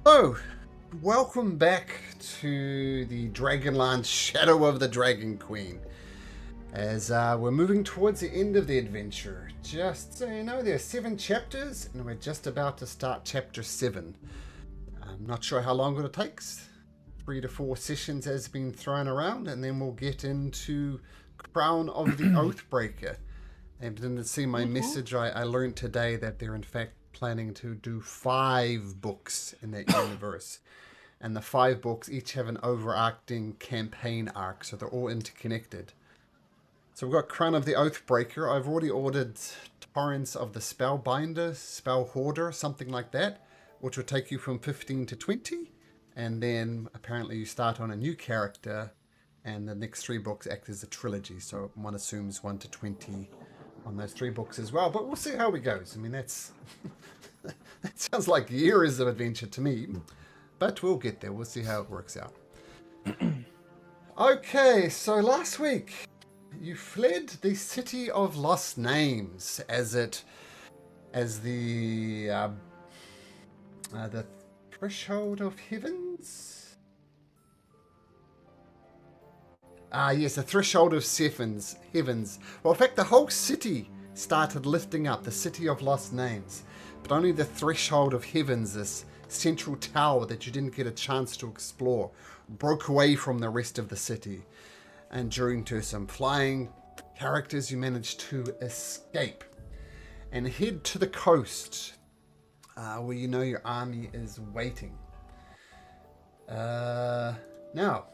So, welcome back to the Dragonlance Shadow of the Dragon Queen. As we're moving towards the end of the adventure. Just so you know, there are 7 chapters, and we're just about to start chapter 7. I'm not sure how long it takes. 3 to 4 sessions has been thrown around, and then we'll get into Crown of the Oathbreaker. And didn't see my message. I learned today that they're in fact planning to do 5 books in that universe. And the 5 books each have an overarching campaign arc, so they're all interconnected. So we've got Crown of the Oathbreaker. I've already ordered Torrents of the Spellbinder, Spell Hoarder, something like that, which will take you from 15 to 20. And then apparently you start on a new character, and the next 3 books act as a trilogy. So one assumes 1 to 20 on those 3 books as well. But we'll see how it goes. I mean, that's that sounds like years of adventure to me. But we'll get there. We'll see how it works out. Okay, so last week you fled the City of Lost Names as the Threshold of Heavens. Yes, the Threshold of Heavens. Well, in fact, the whole city started lifting up, the City of Lost Names. But only the Threshold of Heavens, this central tower that you didn't get a chance to explore, broke away from the rest of the city. And during to some flying characters, you managed to escape and head to the coast, where you know your army is waiting. Now,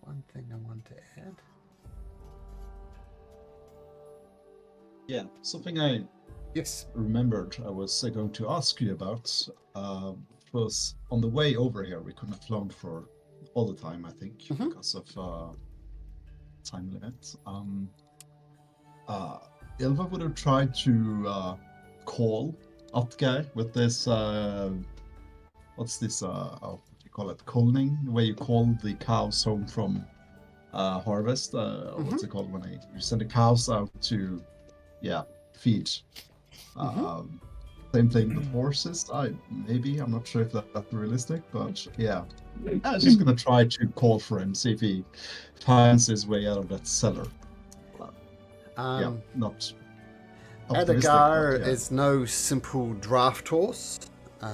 one thing I want to add. Yeah, something I Yes. remembered I was going to ask you about was on the way over here. We couldn't have flown for all the time, I think, because of time limits. Ilva would have tried to call Atgeir with this. What's this? What do you call it? Calling, the way you call the cows home from harvest. What's it called when you send the cows out to, feed. Same thing with horses. I'm not sure if that's realistic, but yeah. I was just gonna try to call for him, see if he finds his way out of that cellar. Not optimistic. Edgar is no simple draft horse.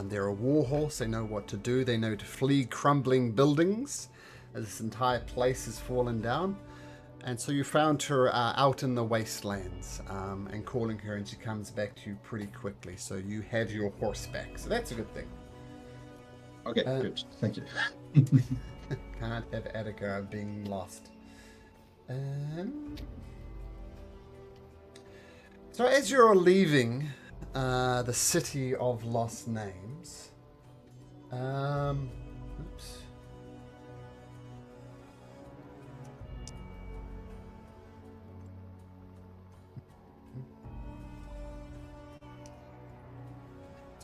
They're a war horse. They know what to do. They know to flee crumbling buildings as this entire place has fallen down. And so you found her out in the wastelands and calling her, and she comes back to you pretty quickly. So you have your horse back. So that's a good thing. Okay, good. Thank you. Can't have Edgar being lost. So as you're leaving the City of Lost Names, oops.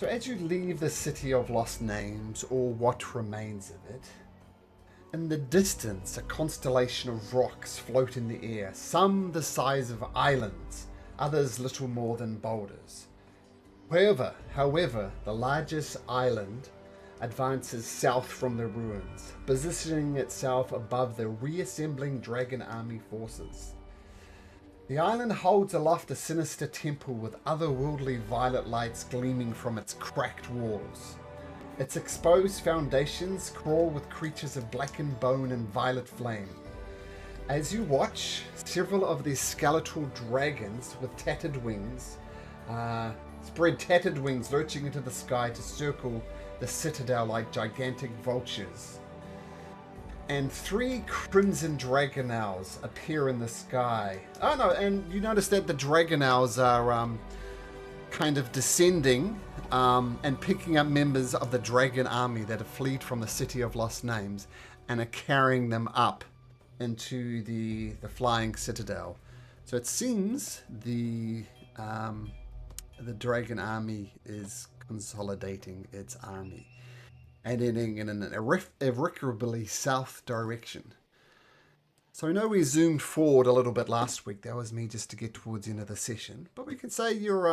So as you leave the City of Lost Names, or what remains of it, in the distance a constellation of rocks float in the air, some the size of islands, others little more than boulders. However, the largest island advances south from the ruins, positioning itself above the reassembling dragon army forces. The island holds aloft a sinister temple with otherworldly violet lights gleaming from its cracked walls. Its exposed foundations crawl with creatures of blackened bone and violet flame. As you watch, several of these skeletal dragons with tattered wings spread tattered wings lurching into the sky to circle the citadel like gigantic vultures. And 3 crimson dragonels appear in the sky. Oh no, and you notice that the dragonels are kind of descending and picking up members of the dragon army that have fled from the City of Lost Names and are carrying them up into the flying citadel. So it seems the dragon army is consolidating its army and heading in an irrecoverably south direction. So I know we zoomed forward a little bit last week. That was me just to get towards the end of the session. But we can say you're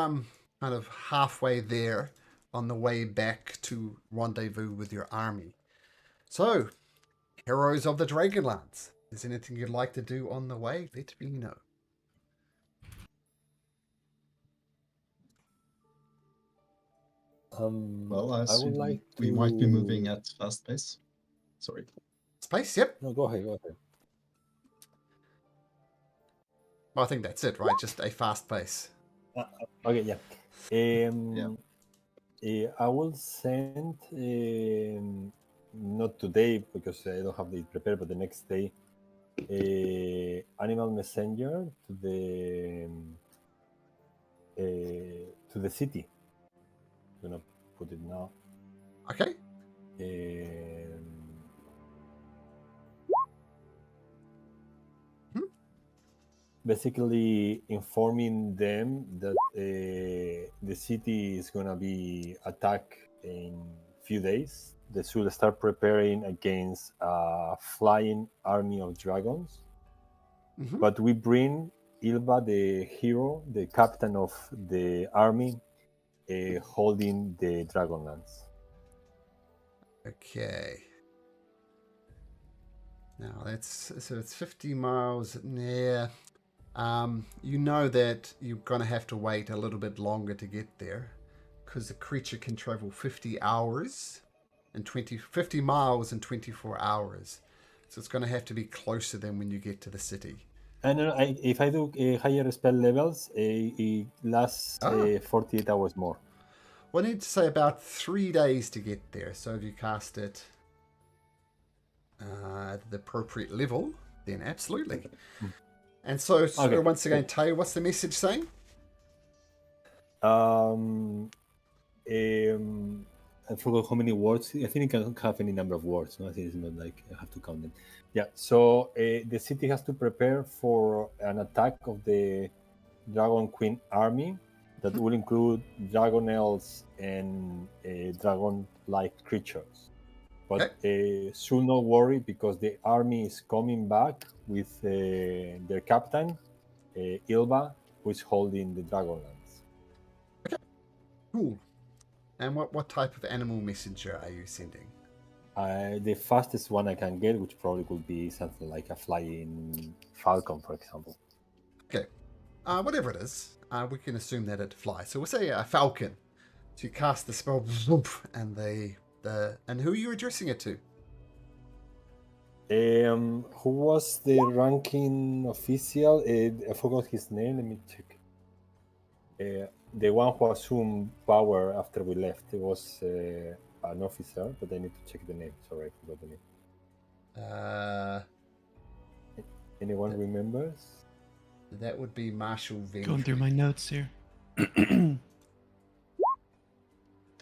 kind of halfway there on the way back to rendezvous with your army. So, heroes of the Dragonlance. Is there anything you'd like to do on the way? Let me know. Well, I I would assume like we might be moving to- at fast pace. Sorry. Space, yep. No, go ahead. Well, I think that's it, right? Just a fast pace. Okay, yeah. Yeah. I will send not today because I don't have it prepared, but the next day, animal messenger to the city. I'm gonna put it now. Okay. Basically informing them that the city is gonna be attacked in few days. They should start preparing against a flying army of dragons. Mhm. But we bring Ilva, the hero, the captain of the army, holding the Dragonlance. Okay. Now that's so it's 50 miles near. You know that you're gonna have to wait a little bit longer to get there, because the creature can travel 50 hours and 50 miles in 24 hours. So it's gonna have to be closer than when you get to the city. And if I do higher spell levels, it lasts 48 hours more. Well, I need to say about 3 days to get there. So if you cast it at the appropriate level, then absolutely. And so, Okay. once again, Tay, what's the message saying? I forgot how many words. I think it can have any number of words. No? I think it's not like I have to count them. Yeah. So the city has to prepare for an attack of the Dragon Queen army that will include dragon elves and dragon-like creatures. But should not worry because the army is coming back with their captain, Ilva, who is holding the Dragonlance. Cool. And what type of animal messenger are you sending? The fastest one I can get, which probably could be something like a flying falcon, for example. Okay. Whatever it is, we can assume that it flies. So we'll say a falcon. So you cast the spell, and and who are you addressing it to? Who was the ranking official? I forgot his name. Let me check. The one who assumed power after we left. It was an officer, but I need to check the name. Sorry, I forgot the name. Anyone remembers? That would be Marshal Ventry. Going through my notes here.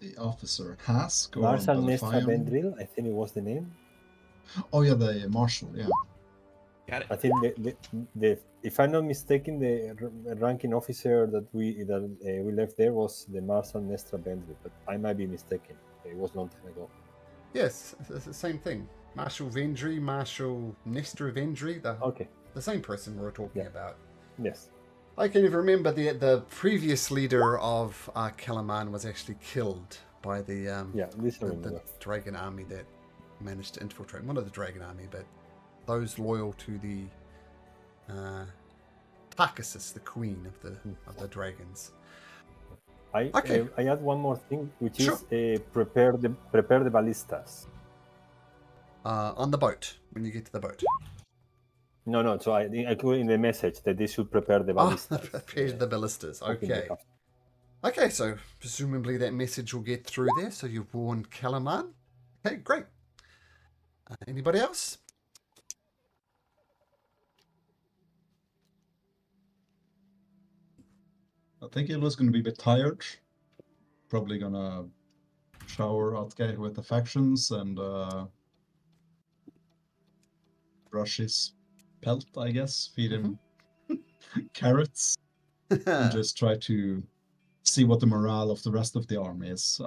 The officer Hask or Marshal Nestra Belafion? Vendril, I think it was the name. Oh yeah, the marshal. Yeah. Got it. I think the if I'm not mistaken, the ranking officer that we left there was the Marshal Nestra Vendril, but I might be mistaken. It was a long time ago. Yes, it's the same thing. Marshal Vendry, Marshal Nestor Vendry, the same person we were talking about. Yes. I can even remember the previous leader of Kalaman was actually killed by the dragon army that managed to infiltrate. One of the dragon army, but those loyal to the Tarkasus, the queen of the dragons. I add one more thing, which Sure. is prepare the ballistas. On the boat, when you get to the boat. No. So I put in the message that they should prepare the ballistas. Prepare the ballistas. Okay. Okay, so presumably that message will get through there. So you've warned Kalaman. Okay, great. Anybody else? I think it was going to be a bit tired. Probably gonna shower Atgeir with affections and brush his pelt, I guess. Feed him carrots and just try to see what the morale of the rest of the army is.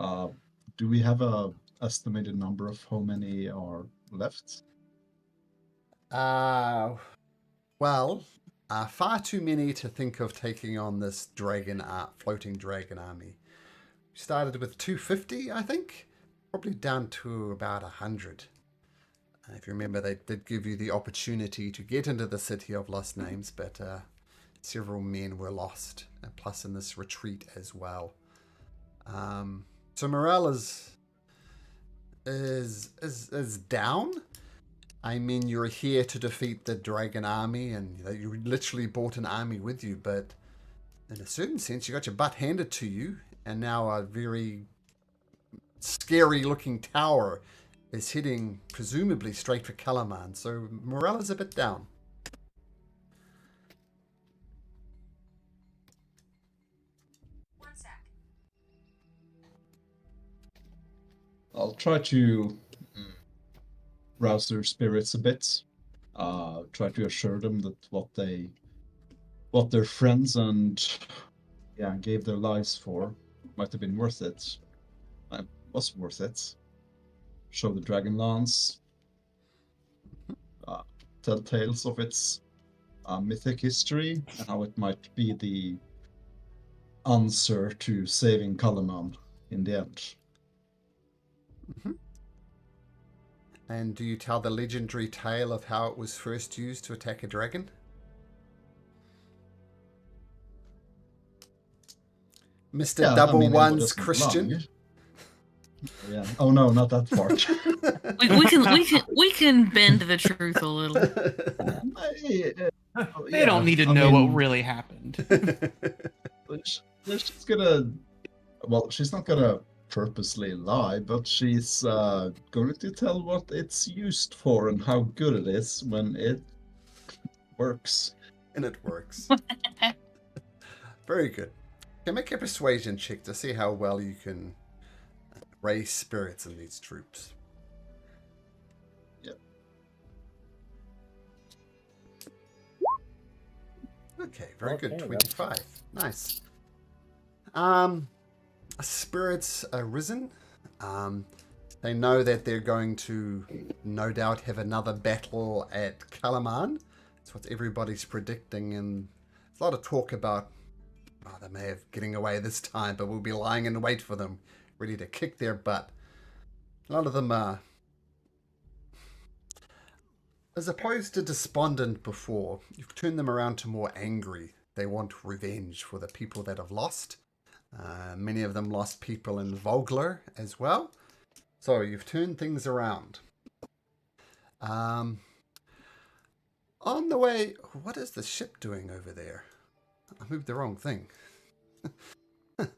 Do we have a estimated number of how many are left? Well, far too many to think of taking on this floating dragon army. We started with 250, I think, probably down to about 100. If you remember, they did give you the opportunity to get into the City of Lost Names, but several men were lost, plus in this retreat as well. So morale is down. I mean, you're here to defeat the dragon army, and you literally brought an army with you, but in a certain sense, you got your butt handed to you, and now a very scary-looking tower is heading presumably straight for Calaman, so morale is a bit down. I'll try to rouse their spirits a bit. Try to assure them that what their friends and gave their lives for might have been worth it. It was worth it. Show the Dragonlance. Tell tales of its mythic history and how it might be the answer to saving Kalaman in the end. Mm-hmm. And do you tell the legendary tale of how it was first used to attack a dragon? Mr. Double One's Christian? Yeah. Oh no, not that part. we can bend the truth a little. They don't need to know what really happened. She's gonna. Well, she's not gonna purposely lie, but she's going to tell what it's used for and how good it is when it works. And it works. Very good. Okay, make a persuasion check to see how well you can raise spirits in these troops. Yep. Okay, very good. 25. Nice. Spirits are risen. They know that they're going to no doubt have another battle at Calaman. That's what everybody's predicting, and there's a lot of talk about they may have getting away this time, but we'll be lying in wait for them, ready to kick their butt. A lot of them are, as opposed to despondent before, you've turned them around to more angry. They want revenge for the people that have lost. Many of them lost people in Vogler as well. So you've turned things around. On the way, what is the ship doing over there? I moved the wrong thing. The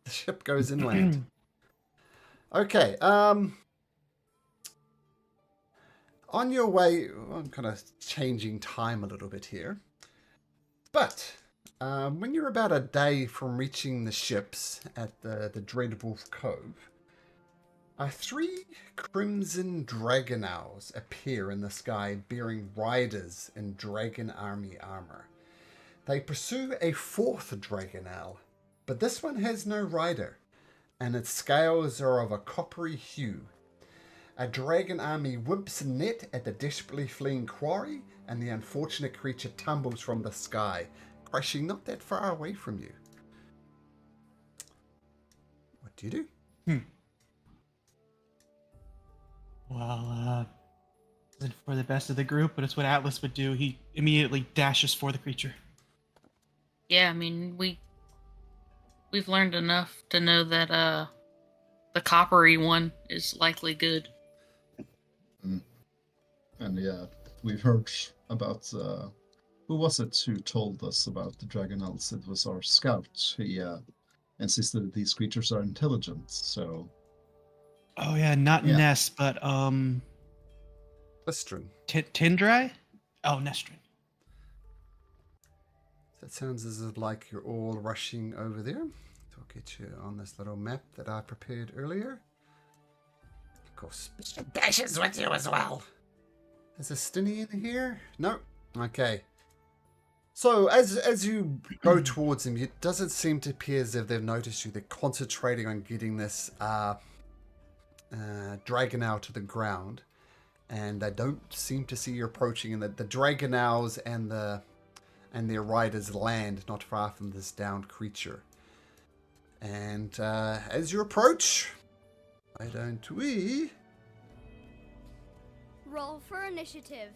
ship goes inland. Okay. On your way, I'm kind of changing time a little bit here. But when you're about a day from reaching the ships at the Dreadwolf Cove, 3 crimson dragon owls appear in the sky bearing riders in dragon army armor. They pursue a 4th dragon owl, but this one has no rider, and its scales are of a coppery hue. A dragon army whips a net at the desperately fleeing quarry, and the unfortunate creature tumbles from the sky, crashing not that far away from you. What do you do? Well, isn't for the best of the group, but it's what Atlas would do. He immediately dashes for the creature. Yeah, I mean, we've learned enough to know that the coppery one is likely good. And yeah, we've heard about who was it who told us about the dragon owls? It was our scout. He insisted that these creatures are intelligent. So. Oh yeah, not Ness, but Lestrin. Tindrai? Oh, Nestrin. That sounds as if like you're all rushing over there. I'll get you on this little map that I prepared earlier. Of course, Dash is with you as well. Is a Stinny in here? No. Okay. So as you go towards them, it doesn't seem to appear as if they've noticed you. They're concentrating on getting this dragon owl to the ground. and they don't seem to see you approaching. And the Dragonels and their riders land not far from this downed creature. And as you approach, why don't we Roll for initiative.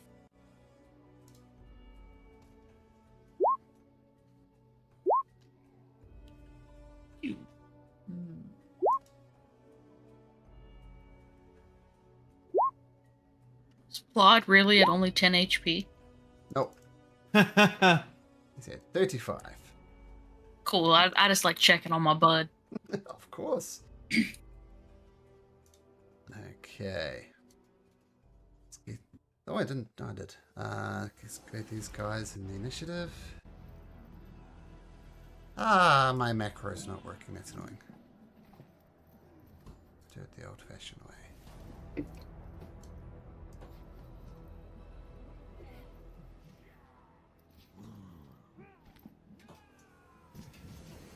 Is Plod really at only 10 HP? Nope. He's at 35. Cool. I just like checking on my bud. Of course. Okay. Let's get... Oh, I didn't. No, I did. Let's get these guys in the initiative. Ah, my macro's not working. That's annoying. Do it the old-fashioned way.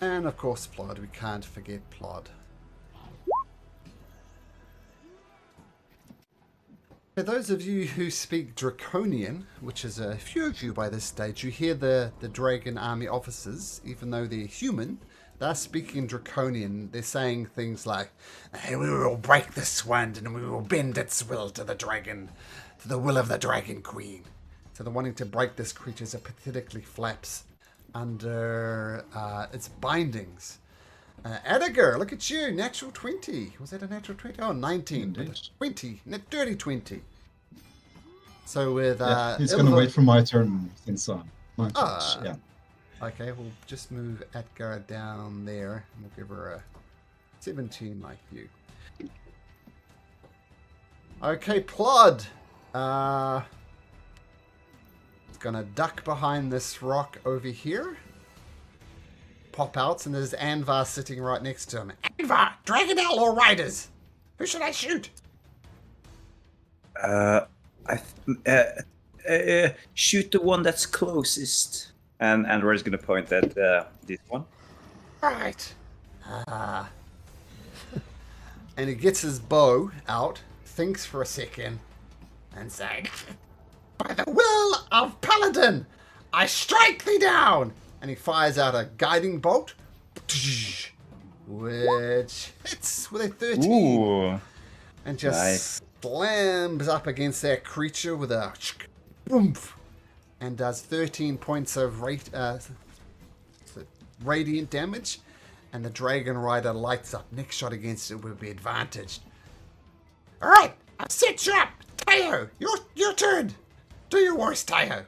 And of course, Plod. We can't forget Plod. For those of you who speak Draconian, which is a few of you by this stage, you hear the Dragon Army officers, even though they're human, they're speaking Draconian. They're saying things like, "Hey, we will break this wand and we will bend its will to the dragon, to the will of the Dragon Queen." So they're wanting to break this creature as it pathetically flaps under its bindings. Edgar, look at you, natural 20. Was that a natural 20? Oh, 19. Indeed. 20, dirty 20. So with he's gonna wait for my turn since my touch. Yeah. Okay, we'll just move Edgar down there, and we'll give her a 17 like you. Okay, Plod. It's gonna duck behind this rock over here. Pop out, and there's Anvar sitting right next to him. Anvar, Dragonel or Riders? Who should I shoot? Shoot the one that's closest. And Anvar is gonna point at this one. Right. And he gets his bow out, thinks for a second, and says, "By the will of Paladin, I strike thee down!" And he fires out a guiding bolt, which hits with a 13. Ooh. And just Nice. slams up against that creature with a boomf, and does 13 points of radiant damage. And the Dragon Rider lights up. Next shot against it will be advantaged. Alright, I've set you up. Tayo, your turn. Do your worst, Tayo.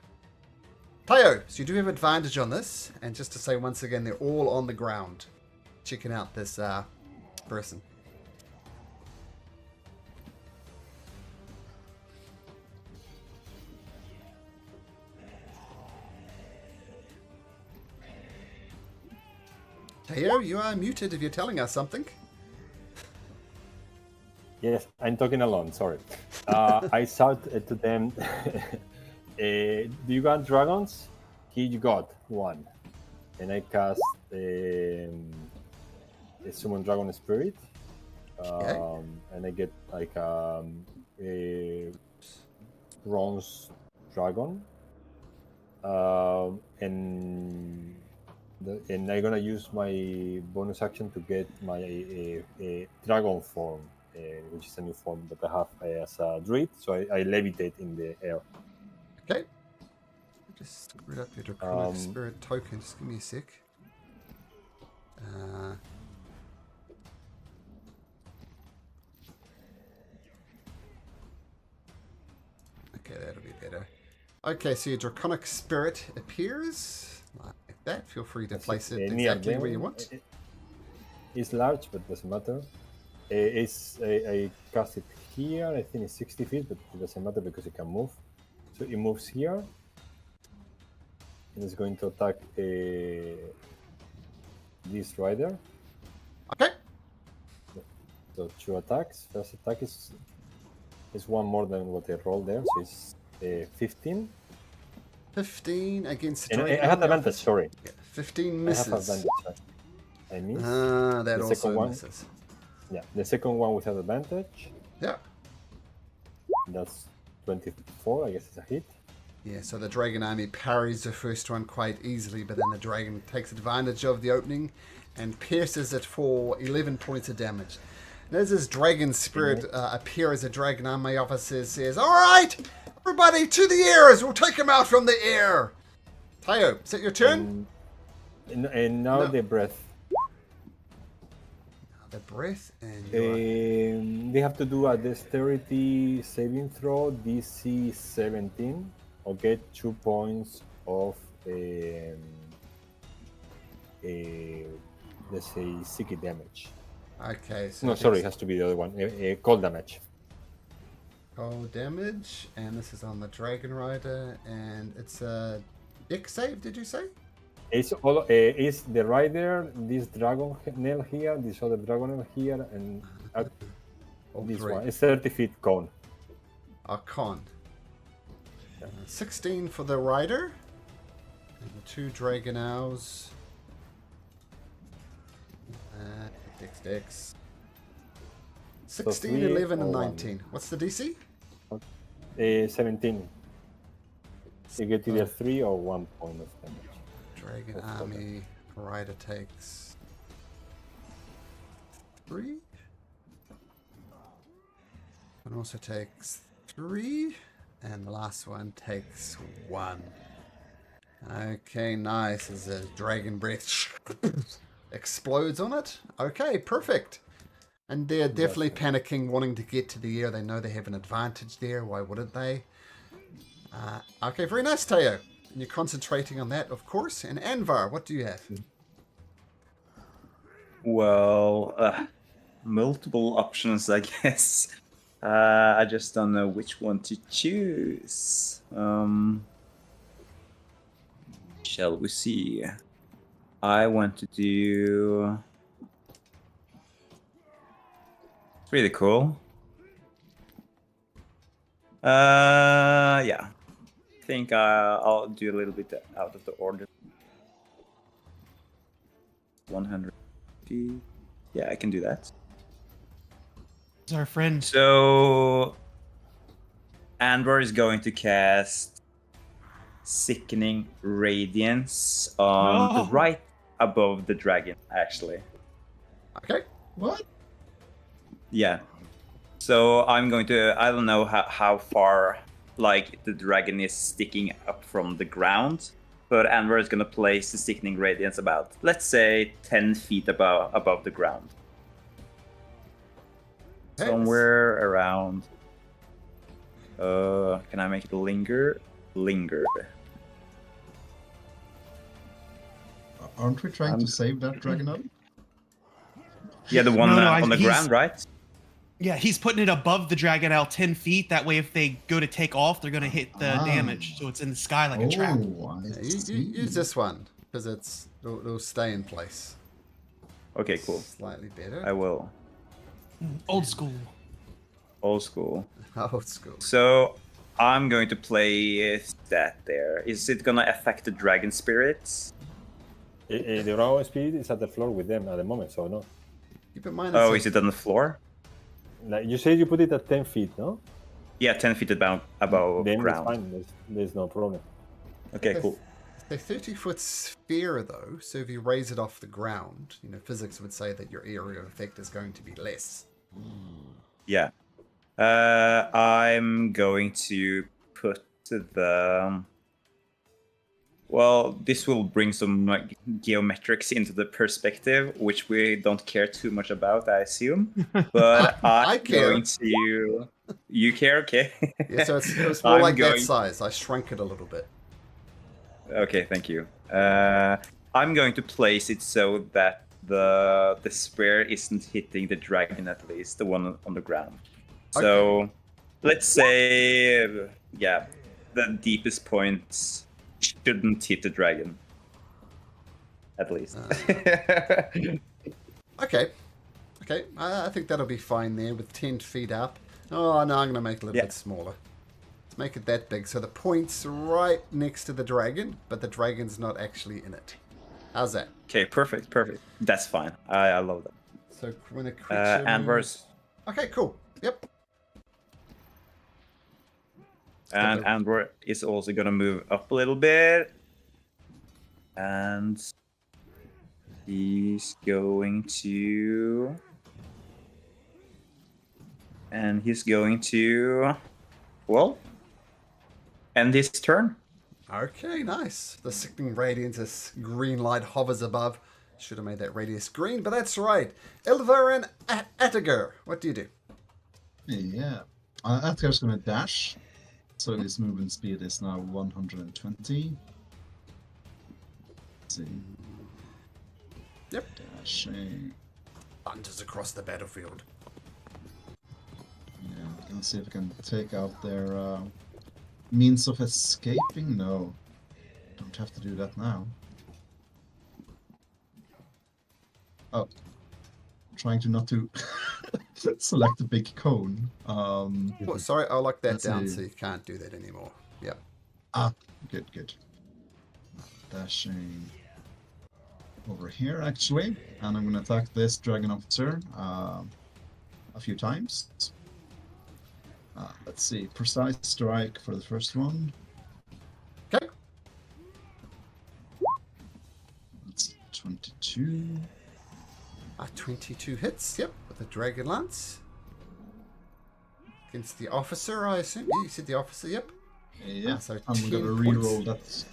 Tayo, so you do have advantage on this. And just to say once again, they're all on the ground. Checking out this person. Tayo, you are muted if you're telling us something. Yes, I'm talking alone, sorry. I shout to them, do you got dragons? Here you got one. And I cast a Summon Dragon Spirit. And I get like a bronze dragon. And I'm gonna use my bonus action to get my dragon form, which is a new form that I have as a druid. So I levitate in the air. Okay. Just screwed up your Draconic Spirit token. Just give me a sec. Okay, that'll be better. Okay, so your Draconic Spirit appears like that. Feel free to place it Near exactly them. where you want. It's large, but doesn't matter. I cast it here. I think it's 60 feet, but it doesn't matter because it can move. So it moves here, and it's going to attack this rider. Okay. So 2 attacks. First attack is one more than what I rolled there, so it's 15. 15 against And Dragon. I have advantage, sorry. Yeah, 15 I misses. have advantage. I miss. That The also second one. misses. Yeah, the second one without advantage. Yeah. That's 24. I guess it's a hit. Yeah, so the dragon army parries the first one quite easily, but then the dragon takes advantage of the opening and pierces it for 11 points of damage. And as this dragon spirit appears, the dragon army officer says, "All right, everybody to the airs. We'll take him out from the air." Tayo, is it your turn? And now No. the breath. The breath and your... They have to do a dexterity saving throw, DC 17, or get 2 points of let's say psychic damage. Okay, so No, sorry, it has to be the other one. Cold damage. cold damage, and this is on the Dragon Rider, and it's a Dex save, did you say? It's all. It's the rider, this dragon nail here, this other dragon nail here, and All this three. one. It's 30 feet cone. Con. 16 for the rider. And the 2 dragon owls. Dex. 16, 3 11, and or 1. 19. What's the DC? 17. You get either 3 or 1 point of damage. Dragon army. Rider takes 3. And also takes 3. And the last one takes 1. Okay, nice. As a dragon breath explodes on it. Okay, perfect. And they're definitely panicking, wanting to get to the air. They know they have an advantage there. Why wouldn't they? Okay, very nice, Tayo. And you're concentrating on that, of course. And Anvar, what do you have? Well, multiple options, I guess. I just don't know which one to choose. Shall we see? I want to do... Really cool. Yeah. I think I'll do a little bit out of the order. 150. Yeah, I can do that. It's our friend. So, Andor is going to cast Sickening Radiance on No. the right above the dragon, actually. Okay. What? Yeah. So I'm going to, I don't know how far like the dragon is sticking up from the ground, but Andor is going to place the Sickening Radiance about, let's say, 10 feet above the ground. Okay. Somewhere around. Can I make it linger? Linger. Aren't we trying to save that dragon out? Yeah, the one No, on the he's- ground, right? Yeah, he's putting it above the dragon owl 10 feet. That way, if they go to take off, they're going to hit the Ah. damage. So it's in the sky like a trap. Oh, I Yeah, see. use this one, because it'll stay in place. Okay, cool. Slightly better. I will. Old school. Old school. Old school. So I'm going to place that there. Is it gonna affect the dragon spirits? The dragon spirit is at the floor with them at the moment, so no. Keep in mind. Oh, it's is it on the floor? Like you said, you put it at 10 feet, no? Yeah, 10 feet above Then it's ground. fine. There's no problem. Okay, cool. a 30-foot sphere, though, so if you raise it off the ground, physics would say that your area of effect is going to be less. Yeah. I'm going to put the... Well, this will bring some geometrics into the perspective, which we don't care too much about, I assume. But I I'm care. going to... You care? Okay. Yeah, so it's more I'm like that going- size. I shrunk it a little bit. Okay, thank you. I'm going to place it so that the spear isn't hitting the dragon, at least the one on the ground. So let's say, yeah, the deepest point shouldn't hit the dragon, at least. Okay. I think that'll be fine there with 10 feet up. Oh, no, I'm going to make it a little Yeah. bit smaller. Let's make it that big. So the point's right next to the dragon, but the dragon's not actually in it. How's that? Okay, perfect. That's fine. I love that. So when a creature Anvar's moves- Okay, cool. Yep. And Andor is also gonna move up a little bit. And he's going to... And he's going to... Well, end his turn. Okay, nice. The sickening radiance, this green light hovers above. Should have made that radius green, but that's right. Ilver and Attiger, what do you do? Yeah. Atgar's gonna dash. So his movement speed is now 120. Let's see. Yep. Dashing. Thunders across the battlefield. Yeah, let's see if I can take out their means of escaping. No, don't have to do that now. Oh, trying to not to select the big cone. Oh, sorry, I'll lock that Let's down see. so you can't do that anymore. Yep. Ah, good. Dashing over here actually, and I'm gonna attack this dragon officer a few times. Let's see, precise strike for the first one. Okay. That's 22. 22 hits, yep, with the Dragon Lance. Against the officer, I assume. Yeah, you said the officer, yep. Yeah, So I'm 10 gonna points. reroll that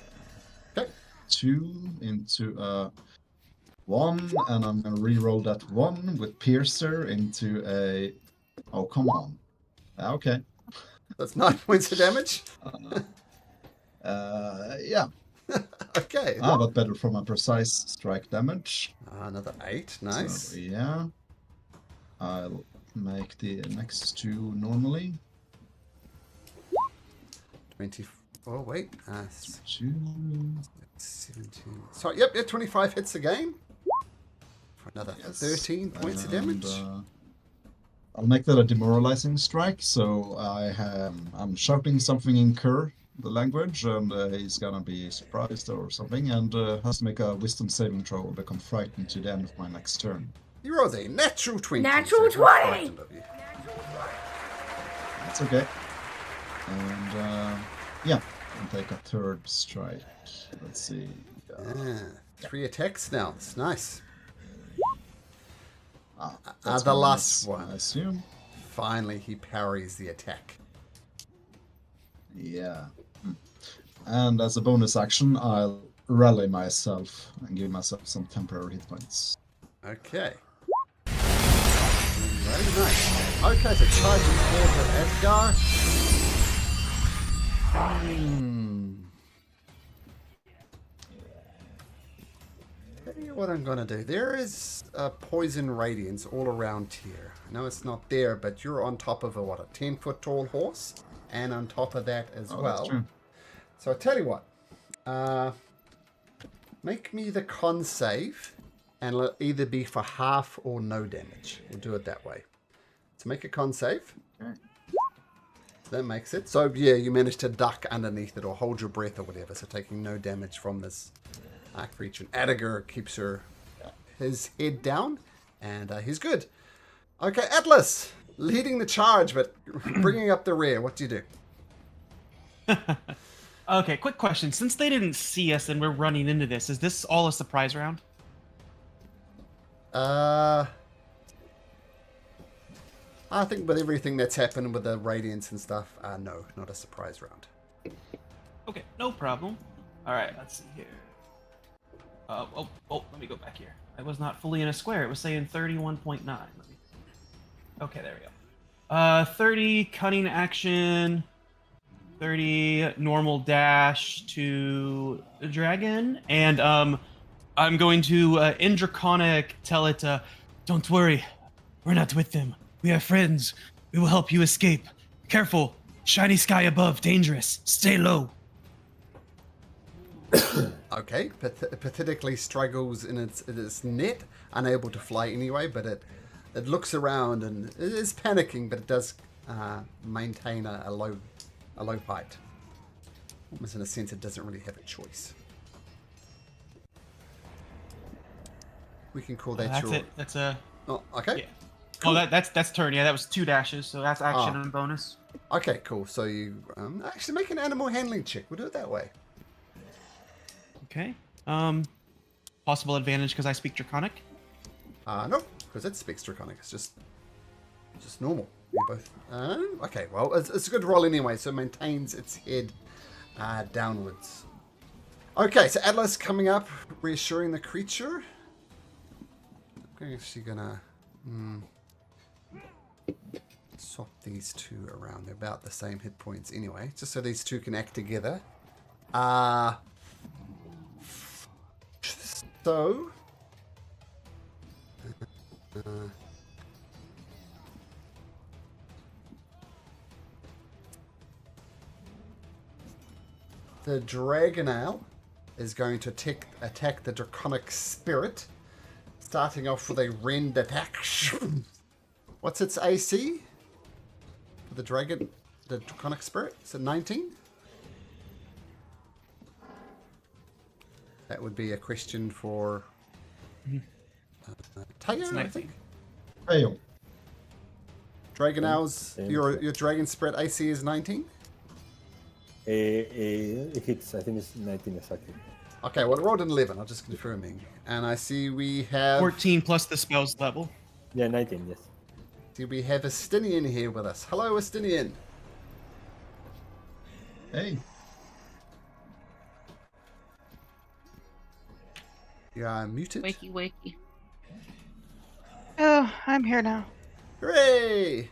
Okay. 2 into 1, and I'm gonna reroll that 1 with Piercer into a... Oh, come on. Okay. That's 9 points of damage. Yeah. Okay. But better from a precise strike damage. Another 8, nice. So, yeah. I'll make the next 2 normally. 20. Oh, wait. 2. 17. Sorry, yep, 25 hits again. For another Yes. 13 points of damage. I'll make that a demoralizing strike. So I'm shouting something in Kerr, the language, and he's gonna be surprised or something, and has to make a wisdom saving throw or become frightened to the end of my next turn. You rolled a natural 20. Natural so he's not 20! frightened of you. That's okay. And yeah, I'll take a third strike. Let's see. 3 attacks now. It's nice. That's the my last miss, one. I assume. Finally, he parries the attack. Yeah. And as a bonus action, I'll rally myself and give myself some temporary hit points. Okay. Very nice. Okay, so charging forward with Edgar. Tell you what I'm gonna do. There is a poison radiance all around here. I know it's not there, but you're on top of a 10-foot tall horse, and on top of that as Oh, well. that's true. So I tell you what. Make me the con save, and it'll either be for half or no damage. We'll do it that way. So make a con save. Okay. That makes it. So yeah, you managed to duck underneath it or hold your breath or whatever. So taking no damage from this creature. And Attiger keeps his head down, and he's good. Okay, Atlas, leading the charge, but bringing up the rear. What do you do? Okay, quick question. Since they didn't see us and we're running into this, is this all a surprise round? I think with everything that's happened with the radiance and stuff, no, not a surprise round. Okay, no problem. All right, let's see here. Let me go back here. I was not fully in a square. It was saying 31.9. Okay, there we go. 30 cunning action, 30 normal dash to the dragon, and I'm going to in Draconic tell it, don't worry, we're not with them. We are friends. We will help you escape. Careful. Shiny sky above. Dangerous. Stay low. Okay, pathetically struggles in its net, unable to fly anyway, but it looks around and it is panicking, but it does maintain a low height. Almost in a sense, it doesn't really have a choice. We can call that That's your... it. That's a... Oh, okay. Yeah. Oh, that's turn. Yeah, that was 2 dashes, so that's action and bonus. Okay, cool. So you actually make an animal handling check. We'll do it that way. Okay. Possible advantage because I speak Draconic. No, because it speaks Draconic. It's just normal. You both. Okay, well, it's a good roll anyway, so it maintains its head downwards. Okay, so Atlas coming up, reassuring the creature. I'm actually gonna swap these two around. They're about the same hit points anyway, just so these two can act together. So. The Dragonale is going to attack the Draconic Spirit, starting off with a rend attack. What's its AC? For the Draconic Spirit? Is it 19? That would be a question for Tayo, I think. Fail. Dragonale's your Dragon Spirit AC is 19. It hits. I think it's 19 exactly. Okay, well, it rolled an 11. I'm just confirming. And I see we have 14 plus the spell's level. Yeah, 19. Yes. see we have Estinian here with us. Hello, Estinian. Hey. You are muted. Wakey, wakey. Oh, I'm here now. Hooray!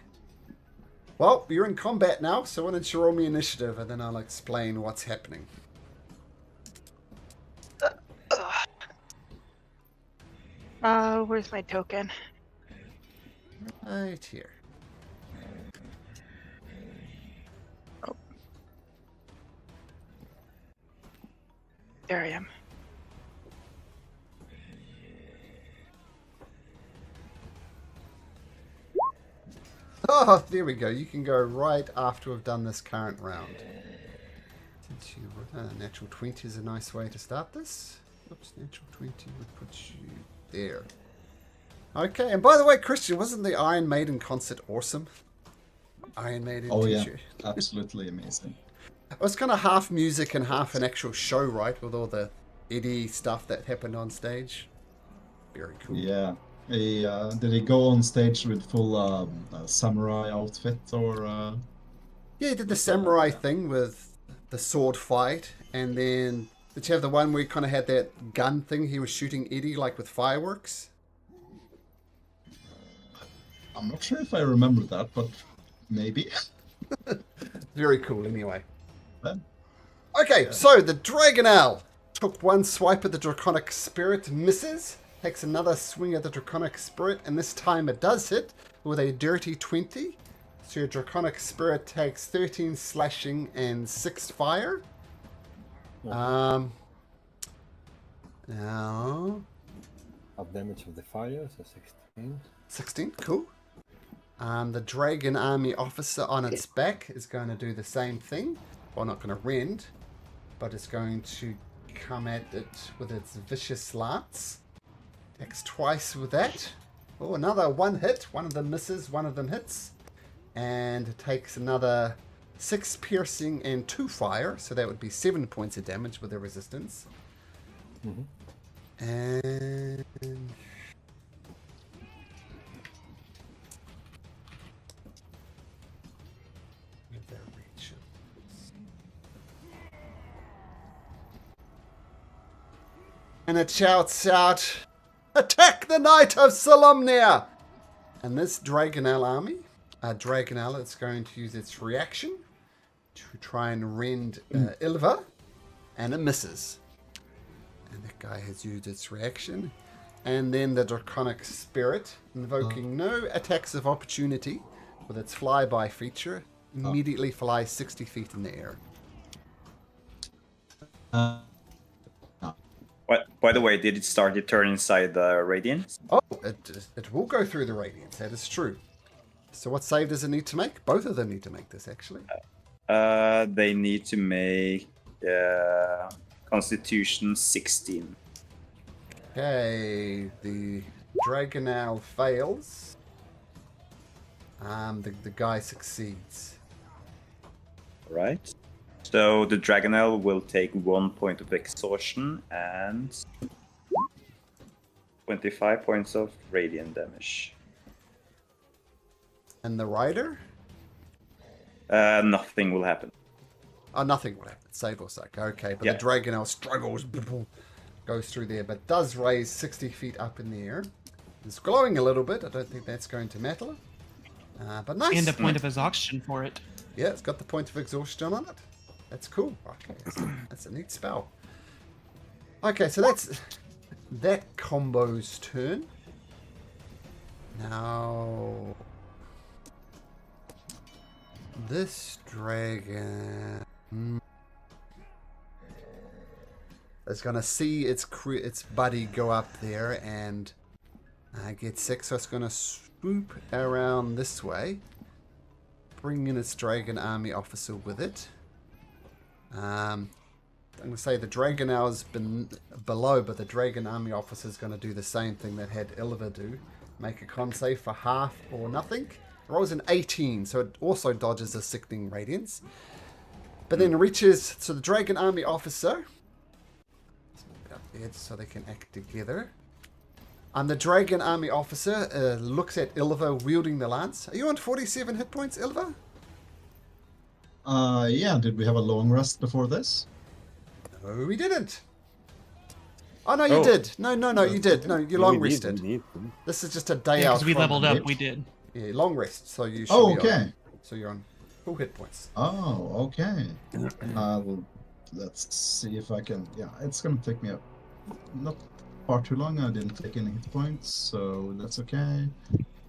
Well, you're in combat now, so why don't you roll me initiative and then I'll explain what's happening. Where's my token? Right here. There I am. Oh, there we go. You can go right after we've done this current round. Natural 20 is a nice way to start this. Oops, natural 20 would put you there. Okay, and by the way, Christian, wasn't the Iron Maiden concert awesome? Iron Maiden t-shirt. Yeah, absolutely amazing. It was kind of half music and half an actual show, right? With all the Eddie stuff that happened on stage. Very cool. Yeah. Did he go on stage with full samurai outfit or? Yeah, he did the samurai thing with the sword fight, and then did you have the one where he kind of had that gun thing? He was shooting Eddie like with fireworks. I'm not sure if I remember that, but maybe. Very cool, anyway. Yeah. Okay, so the Dragonale took one swipe at the Draconic Spirit, misses, takes another swing at the Draconic Spirit, and this time it does hit with a dirty 20. So your Draconic Spirit takes 13 slashing and 6 fire. Now, Half damage of the fire, so 16. 16, cool. The Dragon Army officer on its back is going to do the same thing. Well, not going to rend, but it's going to come at it with its vicious lance. Attacks twice with that. Oh, another one hit. One of them misses, one of them hits. And it takes another 6 piercing and 2 fire. So that would be 7 points of damage with the resistance. Mm-hmm. And it shouts out, "Attack the Knight of Solemnia!" And this Dragonale army, Dragonale, it's going to use its reaction to try and rend Ilva, and it misses. And that guy has used its reaction. And then the Draconic Spirit, invoking no attacks of opportunity with its flyby feature, immediately flies 60 feet in the air. By the way, did it start the turn inside the radiance? Oh, it will go through the radiance. That is true. So what save does it need to make? Both of them need to make this, actually. They need to make Constitution 16. Okay, the Dragonale fails. The guy succeeds. Right. So the Dragonel will take 1 point of exhaustion and 25 points of radiant damage. And the rider? Nothing will happen. Oh, nothing will happen. Save or suck. Okay, but Yeah. the Dragonel struggles, goes through there, but does raise 60 feet up in the air. It's glowing a little bit. I don't think that's going to matter. But nice. And a point of exhaustion for it. Yeah, it's got the point of exhaustion on it. That's cool. Okay, that's a neat spell. Okay, so that's that combo's turn. Now, this dragon is gonna see its buddy go up there and get sick, so it's gonna swoop around this way, bring in its dragon army officer with it. I'm going to say the Dragonel's been below, but the Dragon Army Officer is going to do the same thing that had Ilva do. Make a con save for half or nothing. It rolls an 18, so it also dodges a Sickening Radiance. But then reaches, so the Dragon Army Officer, up there so they can act together. And the Dragon Army Officer looks at Ilva wielding the lance. Are you on 47 hit points, Ilva? Yeah, did we have a long rest before this? No, we didn't. Oh, no, you Oh. did. No, you did. No, you long rested. We did. This is just a day Yeah, out. because we from leveled up. it. We did. Yeah, long rest. So you should Oh, be okay. on. So you're on full hit points. Oh, okay. Let's see if I can. Yeah, it's gonna take me not far too long. I didn't take any hit points, so that's okay.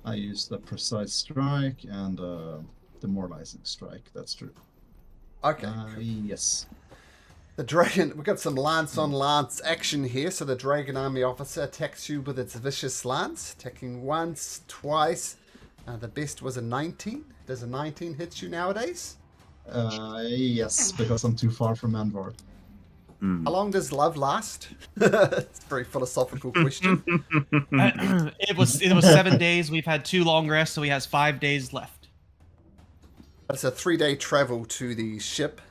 I used the precise strike and demoralizing strike. That's true. Okay. Yes. The dragon. We got some lance on lance action here. So the Dragon Army Officer attacks you with its vicious lance, attacking once, twice. The best was a 19. Does a 19 hit you nowadays? Yes, because I'm too far from Anvar. How long does love last? It's a very philosophical question. It was 7 days. We've had 2 long rests, so he has 5 days left. It's a 3-day travel to the ship.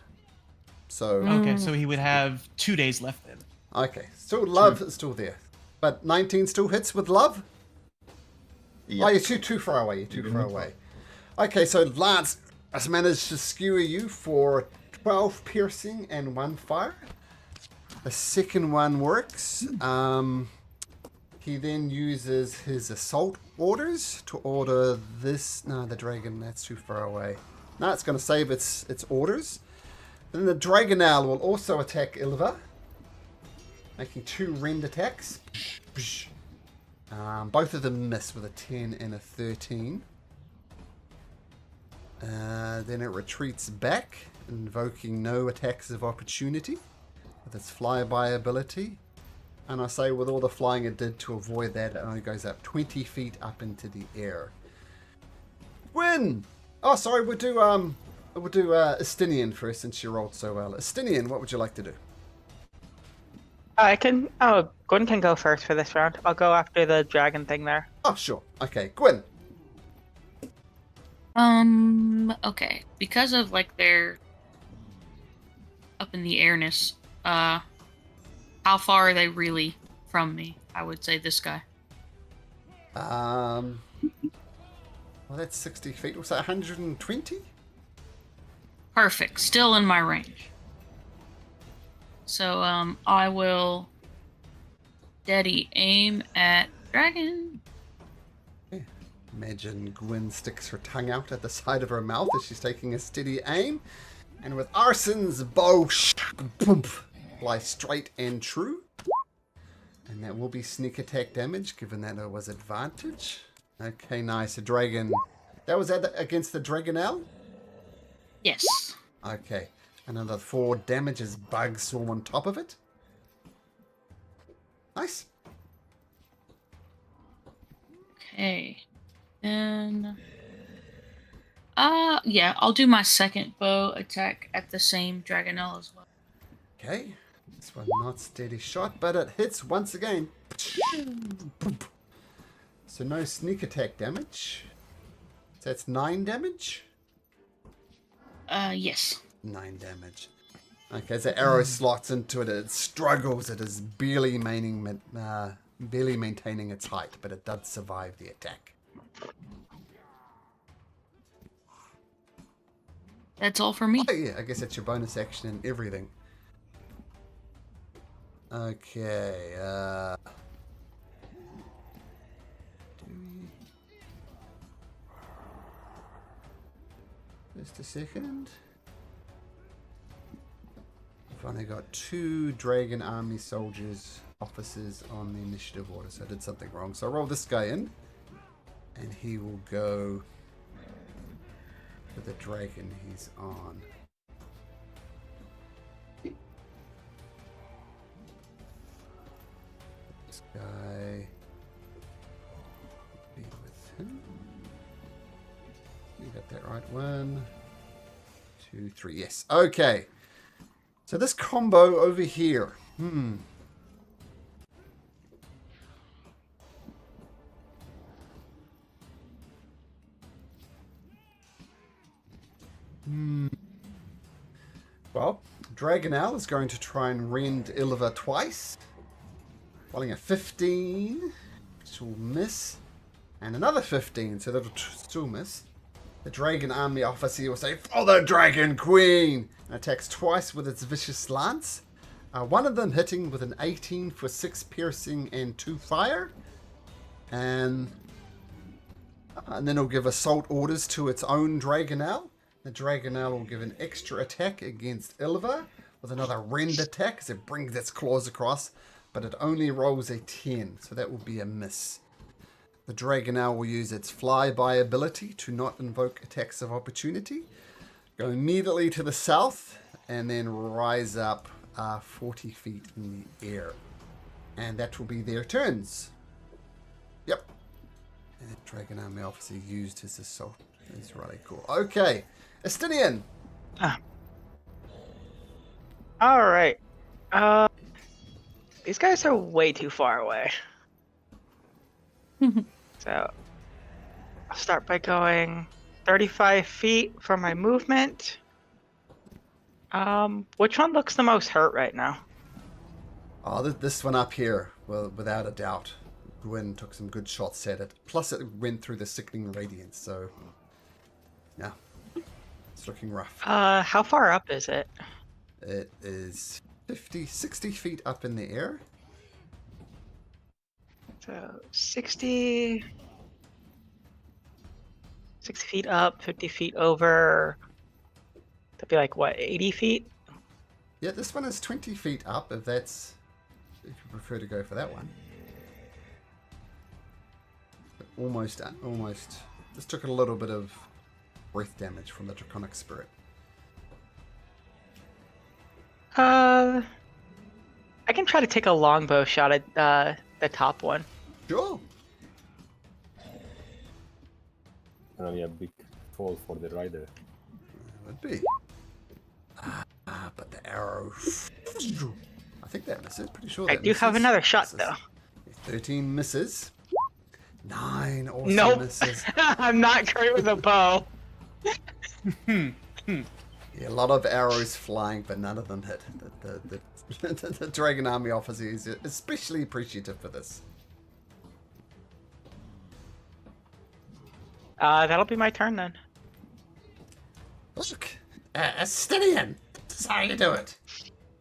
So, Okay, so he would have 2 days left then. okay. Still love is still there. But 19 still hits with love? Yeah. Oh, you're too far away. You're too far away. Okay, so Lance has managed to skewer you for 12 piercing and 1 fire. The second one works. He then uses his assault orders to order this. No, the dragon, that's too far away. No, it's going to save its orders. Then the Dragonel will also attack Ilva, making 2 rend attacks. Both of them miss with a 10 and a 13. Then it retreats back, invoking no attacks of opportunity with its flyby ability. And I say with all the flying it did to avoid that, it only goes up 20 feet up into the air. Win! Oh, sorry, we'll do Estinian first since she rolled so well. Estinian, what would you like to do? I can. Oh, Gwyn can go first for this round. I'll go after the dragon thing there. Oh, sure. Okay, Gwyn. Okay. Because of like their up in the airness, how far are they really from me? I would say this guy. Well, that's 60 feet. Was that 120? Perfect. Still in my range. So, I will steady aim at dragon. Imagine Gwyn sticks her tongue out at the side of her mouth as she's taking a steady aim. And with Arson's bow, boom, fly straight and true. And that will be sneak attack damage, given that it was advantage. Okay, nice. A dragon. That was against the Dragonel? Yes. Okay. Another 4 damage as bugs swarm on top of it. Nice. Okay. Then yeah, I'll do my second bow attack at the same Dragonel as well. Okay. This one not steady shot, but it hits once again. So no sneak attack damage. So that's 9 damage. Yes. 9 damage. Okay, as the arrow slots into it, it struggles. It is barely maintaining its height, but it does survive the attack. That's all for me. Oh yeah, I guess that's your bonus action and everything. Okay, just a second. I've only got 2 Dragon Army soldiers, officers on the initiative order, so I did something wrong. So I roll this guy in, and he will go for the dragon he's on. This guy be with him. You got that right. 1, 2, 3. Yes. Okay. So this combo over here. Well, Dragonel is going to try and rend Illiver twice. Rolling a 15, which will miss. And another 15, so that'll still miss. The Dragon Army officer will say, "For the Dragon Queen!" and attacks twice with its vicious lance. One of them hitting with an 18 for 6 piercing and 2 fire. And then it'll give assault orders to its own Dragonel. The Dragonel will give an extra attack against Illiver with another rend attack as it brings its claws across, but it only rolls a 10, so that will be a miss. The Dragonel will use its flyby ability to not invoke attacks of opportunity, go immediately to the south, and then rise up 40 feet in the air. And that will be their turns. Yep. And the Dragon Army officer used his assault. It's really cool. Okay. Estinian. Alright. These guys are way too far away. So I'll start by going 35 feet for my movement. Which one looks the most hurt right now? Oh, this one up here, well, without a doubt. Gwyn took some good shots at it. Plus it went through the sickening radiance, so yeah. It's looking rough. How far up is it? It is 60 feet up in the air. So 60 feet up, 50 feet over. That'd be like, what, 80 feet? Yeah, this one is 20 feet up, if you prefer to go for that one. But almost. This took a little bit of breath damage from the Draconic Spirit. I can try to take a longbow shot at the top one. Sure. Gonna be a big fall for the rider. Would be. But the arrow. I think that misses. Pretty sure I that do misses. have another shot, Misses. though. 13 misses. 9 also Nope. misses. I'm not great with a bow. Yeah, a lot of arrows flying, but none of them hit. The Dragon Army officer is especially appreciative for this. That'll be my turn then. Look, Estinian, this is how you do it.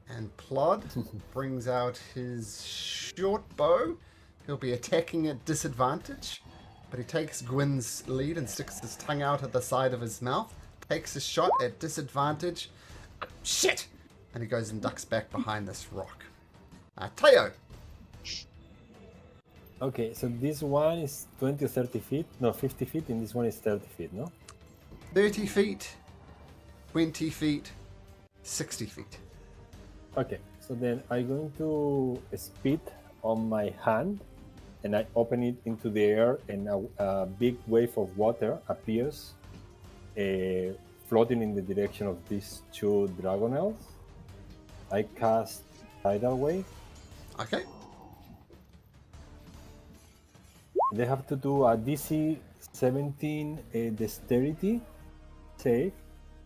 And Plod brings out his short bow. He'll be attacking at disadvantage, but he takes Gwyn's lead and sticks his tongue out at the side of his mouth, takes a shot at disadvantage. Shit! And he goes and ducks back behind this rock. Teo. Okay, so this one is 20 or 30 feet. No, 50 feet, and this one is 30 feet, no? 30 feet, 20 feet, 60 feet. Okay, so then I'm going to spit on my hand, and I open it into the air, and a big wave of water appears, floating in the direction of these 2 dragonels. I cast Tidal Wave. Okay. They have to do a DC 17 dexterity save,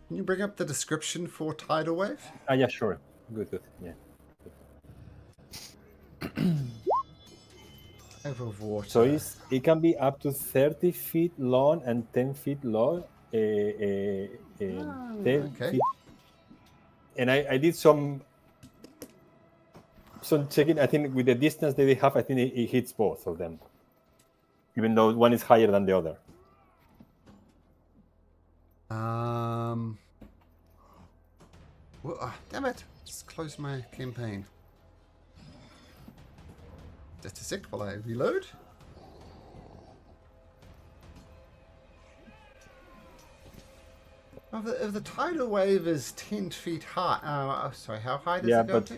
Can you bring up the description for tidal wave? Yeah, sure. Good. Yeah. Wave of water. So it can be up to 30 feet long and 10 feet long. 10 okay. feet. And I did some checking. I think with the distance that they have, I think it hits both of them, even though one is higher than the other. Well, damn it! Just close my campaign. Just a sec while I reload. If the tidal wave is 10 feet high, sorry, how high does Yeah, it go to?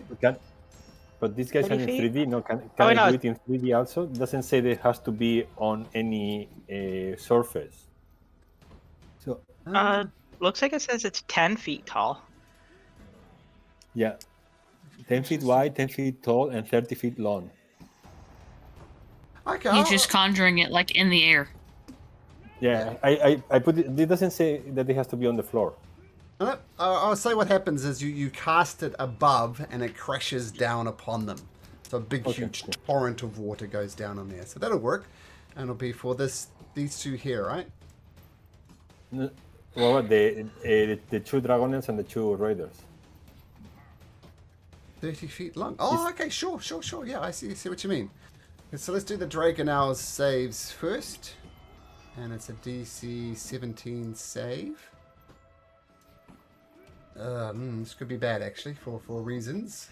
but these guys are 30 in feet? 3D. No, can Oh, I no. do it in 3D also? It doesn't say that it has to be on any surface. So Looks like it says it's 10 feet tall. yeah, 10 feet wide, 10 feet tall, and 30 feet long. Okay. He's just conjuring it like in the air. Yeah, I put it. It doesn't say that it has to be on the floor. I'll say what happens is you cast it above and it crashes down upon them. So a big, huge torrent of water goes down on there. So that'll work. And it'll be for these two here, right? Well, the two dragonels and the two raiders. 30 feet long. Oh, okay, sure. Yeah, I see what you mean. Okay, so let's do the Dragonel's saves first. And it's a DC 17 save. This could be bad, actually, for reasons.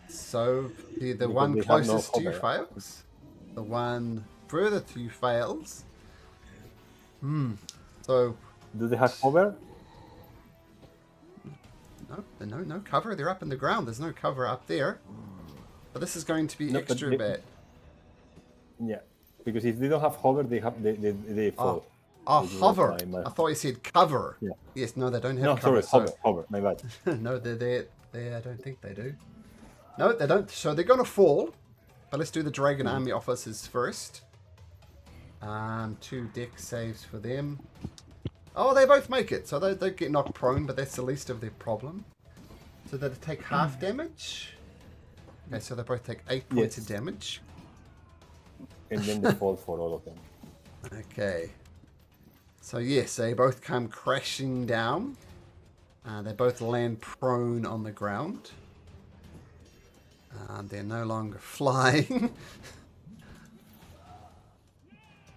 So, the one they have no closest to you hover. fails. The one further to you fails. So, Do they have hover? no cover. They're up in the ground. There's no cover up there. But this is going to be No, but extra they- bad. Yeah, because if they don't have hover, they fall. Oh, Which was hover. my- I thought you said cover. Yeah. Yes, no, they don't have No, cover. sorry, hover. My bad. No, they I don't think they do. No, they don't. So they're going to fall. But let's do the Dragon Army officers first. 2 deck saves for them. Oh, they both make it. So they get knocked prone, but that's the least of their problem. So they take half damage. Okay, so they both take 8 points of Yes. damage. And then they fall for all of them. Okay. So yes, they both come crashing down. They both land prone on the ground. They're no longer flying.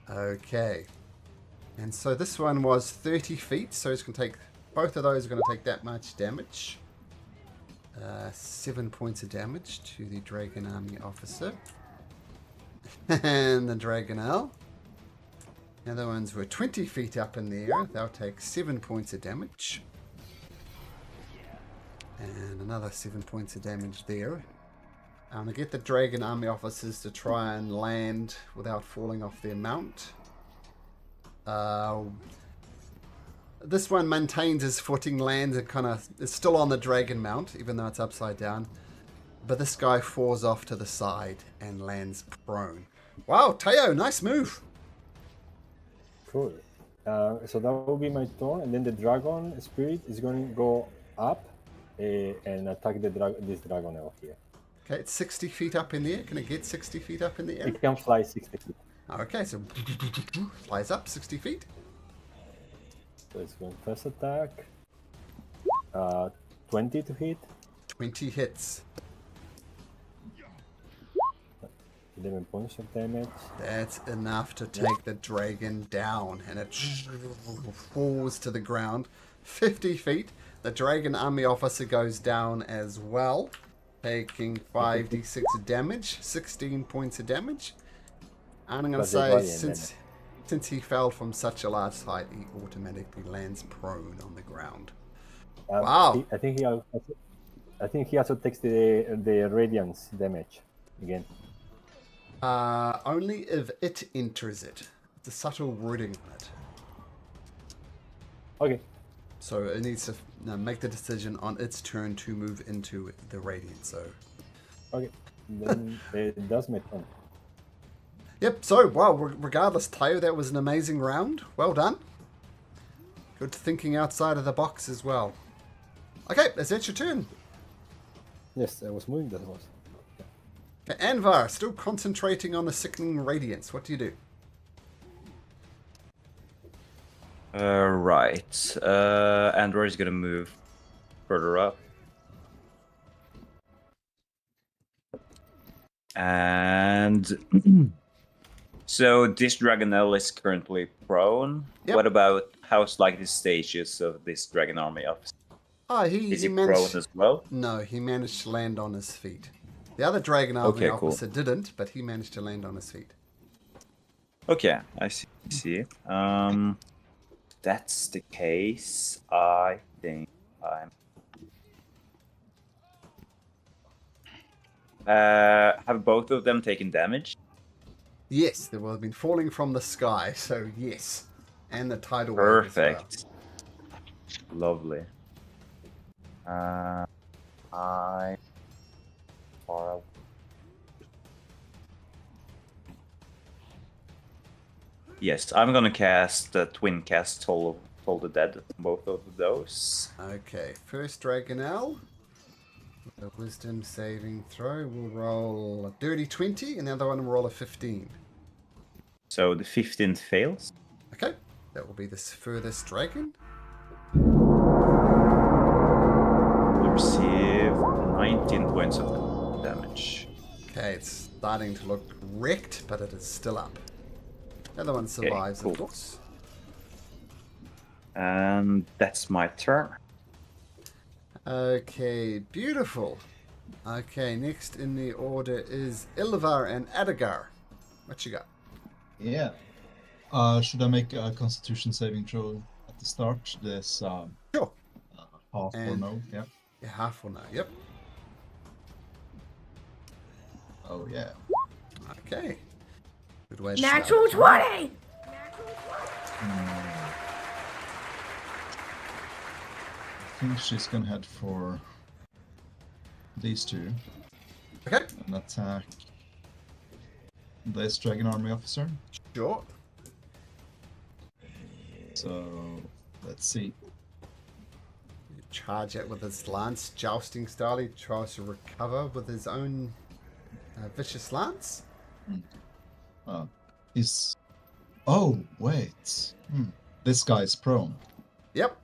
Okay. And so this one was 30 feet, so it's going to take... Both of those are going to take that much damage. 7 points of damage to the Dragon Army officer. And the Dragonel. The other ones were 20 feet up in the air. They'll take 7 points of damage. And another 7 points of damage there. I'm going to get the Dragon Army officers to try and land without falling off their mount. This one maintains his footing, lands and kind of is still on the dragon mount, even though it's upside down. But this guy falls off to the side and lands prone. Wow, Teo, nice move. Cool. So that will be my turn, and then the dragon spirit is going to go up and attack this dragon out here. Okay, it's 60 feet up in the air. Can it get 60 feet up in the air? It can fly 60 feet. Okay, so flies up 60 feet. So it's going first attack. 20 to hit. 20 hits. 11 points of damage. That's enough to take the dragon down, and it falls to the ground 50 feet. The Dragon Army officer goes down as well, taking 5d6 damage, 16 points of damage. And I'm going to Plus the say, since he fell from such a large height, he automatically lands prone on the ground. Wow. I think he also takes the radiance damage again. Only if it enters it. It's a subtle wording on it. Okay. So it needs to make the decision on its turn to move into the radiant zone. Okay. Then it does my turn. Yep, so, wow, regardless, Tayo, that was an amazing round. Well done. Good thinking outside of the box as well. Okay, is that your turn? Yes, I was moving. That was. Okay, Anvar, still concentrating on the sickening radiance. What do you do? Right. Andor is gonna move further up. And so this Dragonel is currently prone. Yep. What about how's like the stages of this Dragon Army officer? Oh, Is he prone as well? No, he managed to land on his feet. The other Dragon Army Okay, cool. officer didn't, but he managed to land on his feet. Okay, I see. That's the case. I think I'm. Have both of them taken damage? Yes, they will have been falling from the sky, so yes. And the tidal wave as well. Perfect. Lovely. I far away. Yes, I'm gonna cast the twin cast Toll the Dead on both of those. Okay, first Dragonel. The wisdom saving throw will roll a dirty 20, and the other one will roll a 15. So the 15th fails. Okay, that will be this furthest dragon. You receive 19 points of damage. Okay, it's starting to look wrecked, but it is still up. The other one survives, cool. of course. And that's my turn. Okay, beautiful. Okay, next in the order is Ilvar and Adagar. What you got? Yeah. Should I make a Constitution saving throw at the start? This Sure. half or And- no? Yeah. Yeah, half or no. Yep. Oh yeah. Okay. Good way to Natural start. 20! I think she's gonna head for these two Okay, and attack this Dragon Army officer. sure. So let's see. You charge it with his lance, jousting style. He tries to recover with his own vicious lance. He's. Oh wait. This guy's prone. Yep.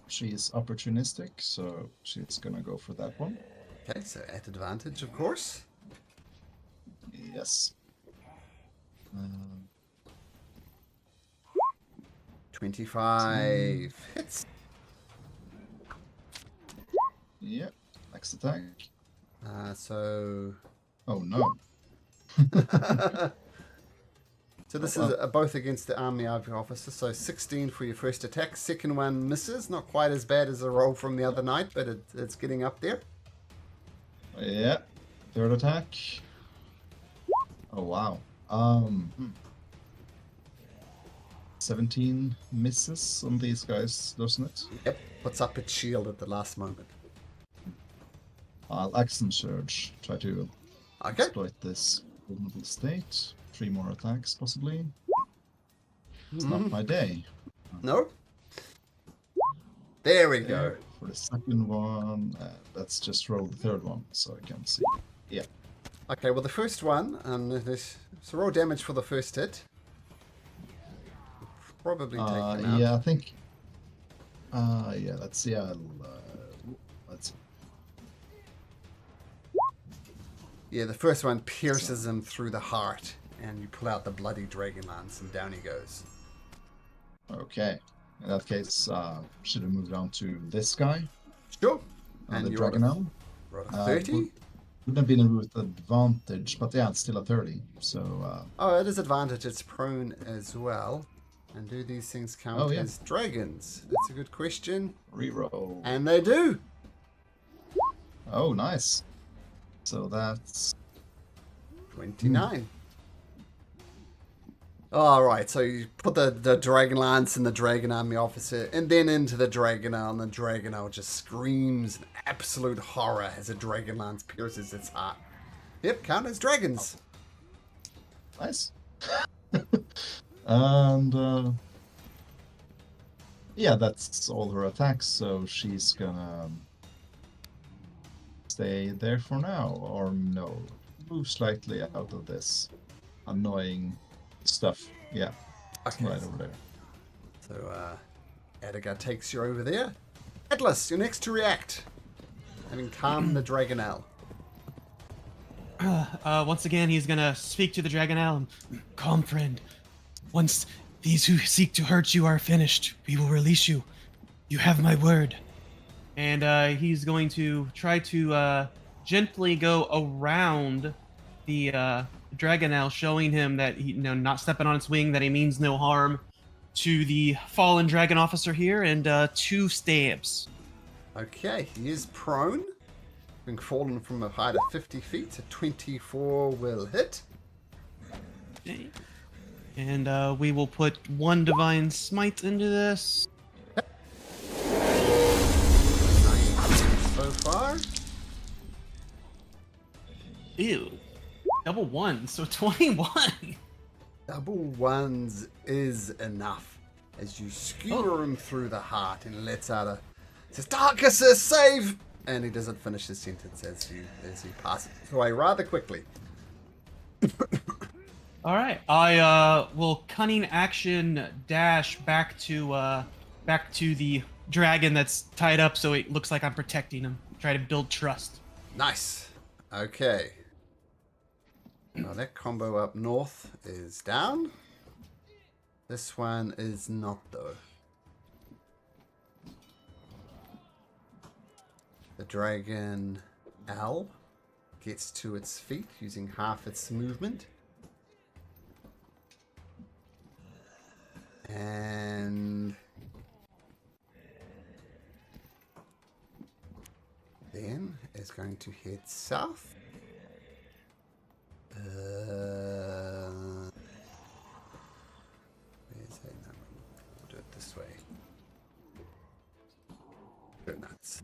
She's opportunistic, so she's gonna go for that one. Okay, so at advantage, of course. Yes. 25 hits. Yep. Next attack. So Oh no. So this is both against the army officer. So 16 for your first attack. Second one misses. Not quite as bad as the roll from the other night, but it's getting up there. Yeah. Third attack. Oh wow. 17 misses on these guys, doesn't it? Yep. Puts up its shield at the last moment. I'll action surge. Try to Okay. exploit this vulnerable state. 3 more attacks, possibly. It's not my day. No. There we go. There, for the second one, let's just roll the third one so I can see. Yeah. Okay, well the first one, so roll damage for the first hit. Probably take him out. Yeah, I think. Yeah, let's see. Let's see. Yeah, the first one pierces him through the heart, and you pull out the bloody dragon lance, and down he goes. Okay. In that case, should have moved on to this guy. Sure. And the you rolled a- Dragonel. rolled a 30. Wouldn't have been with advantage, but yeah, it's still a 30. So, Oh, it is advantage. It's prone as well. And do these things count Oh, yeah. as dragons? That's a good question. reroll. And they do. Oh, nice. So that's 29. All right, so you put the dragon lance in the dragon army officer, and then into the dragonel, and the dragonel just screams in absolute horror as a dragon lance pierces its heart. Yep, count as dragons. nice. And yeah, that's all her attacks, so she's gonna stay there for now, or no, move slightly out of this annoying stuff. Yeah, Okay. right over there. So, Edgar takes you over there. Atlas, you're next to react. Having calmed the Dragonelle. Once again, he's gonna speak to the Dragonelle. Calm, friend. Once these who seek to hurt you are finished, we will release you. You have my word. And he's going to try to gently go around the Dragonelle, showing him that he, not stepping on its wing, that he means no harm to the fallen dragon officer here, and 2 stabs. Okay, he is prone. Having fallen from a height of 50 feet, a 24 will hit. Okay. And we will put 1 divine smite into this. 19 so far. Ew. Double 1, so 21. Double ones is enough as you skewer him through the heart and lets out a says, Darkus, save! And he doesn't finish his sentence as he passes away rather quickly. All right, I will cunning action dash back to the dragon that's tied up, so it looks like I'm protecting him. Try to build trust. Nice. Okay. Now that combo up north is down. This one is not though. The dragon L gets to its feet using half its movement. And then is going to head south. Where is it? No, we'll do it this way. Go nuts.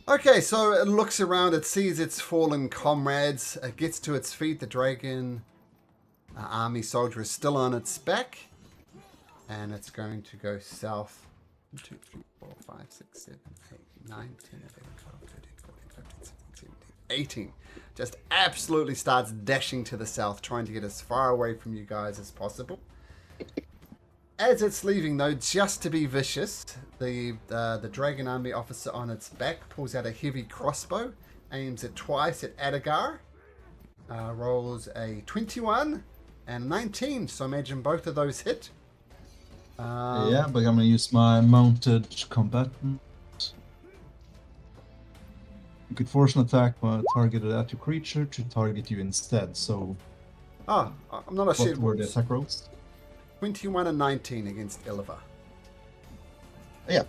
Okay, so it looks around, it sees its fallen comrades, it gets to its feet, the dragon army soldier is still on its back, and it's going to go south. 1, 2, 3, 4, 5, 6, 7, 8, 9, 10, 11, 12, 13, 14, 15, 16, 17, 18. Just absolutely starts dashing to the south, trying to get as far away from you guys as possible. As it's leaving, though, just to be vicious, the Dragon Army officer on its back pulls out a heavy crossbow, aims it twice at Adagar, rolls a 21 and 19, so imagine both of those hit. Yeah, but I'm gonna use my mounted combatant. You could force an attack targeted at your creature to target you instead, so... Oh, I'm not a What shit. were the attack rolls? 21 and 19 against Illiva. Yeah,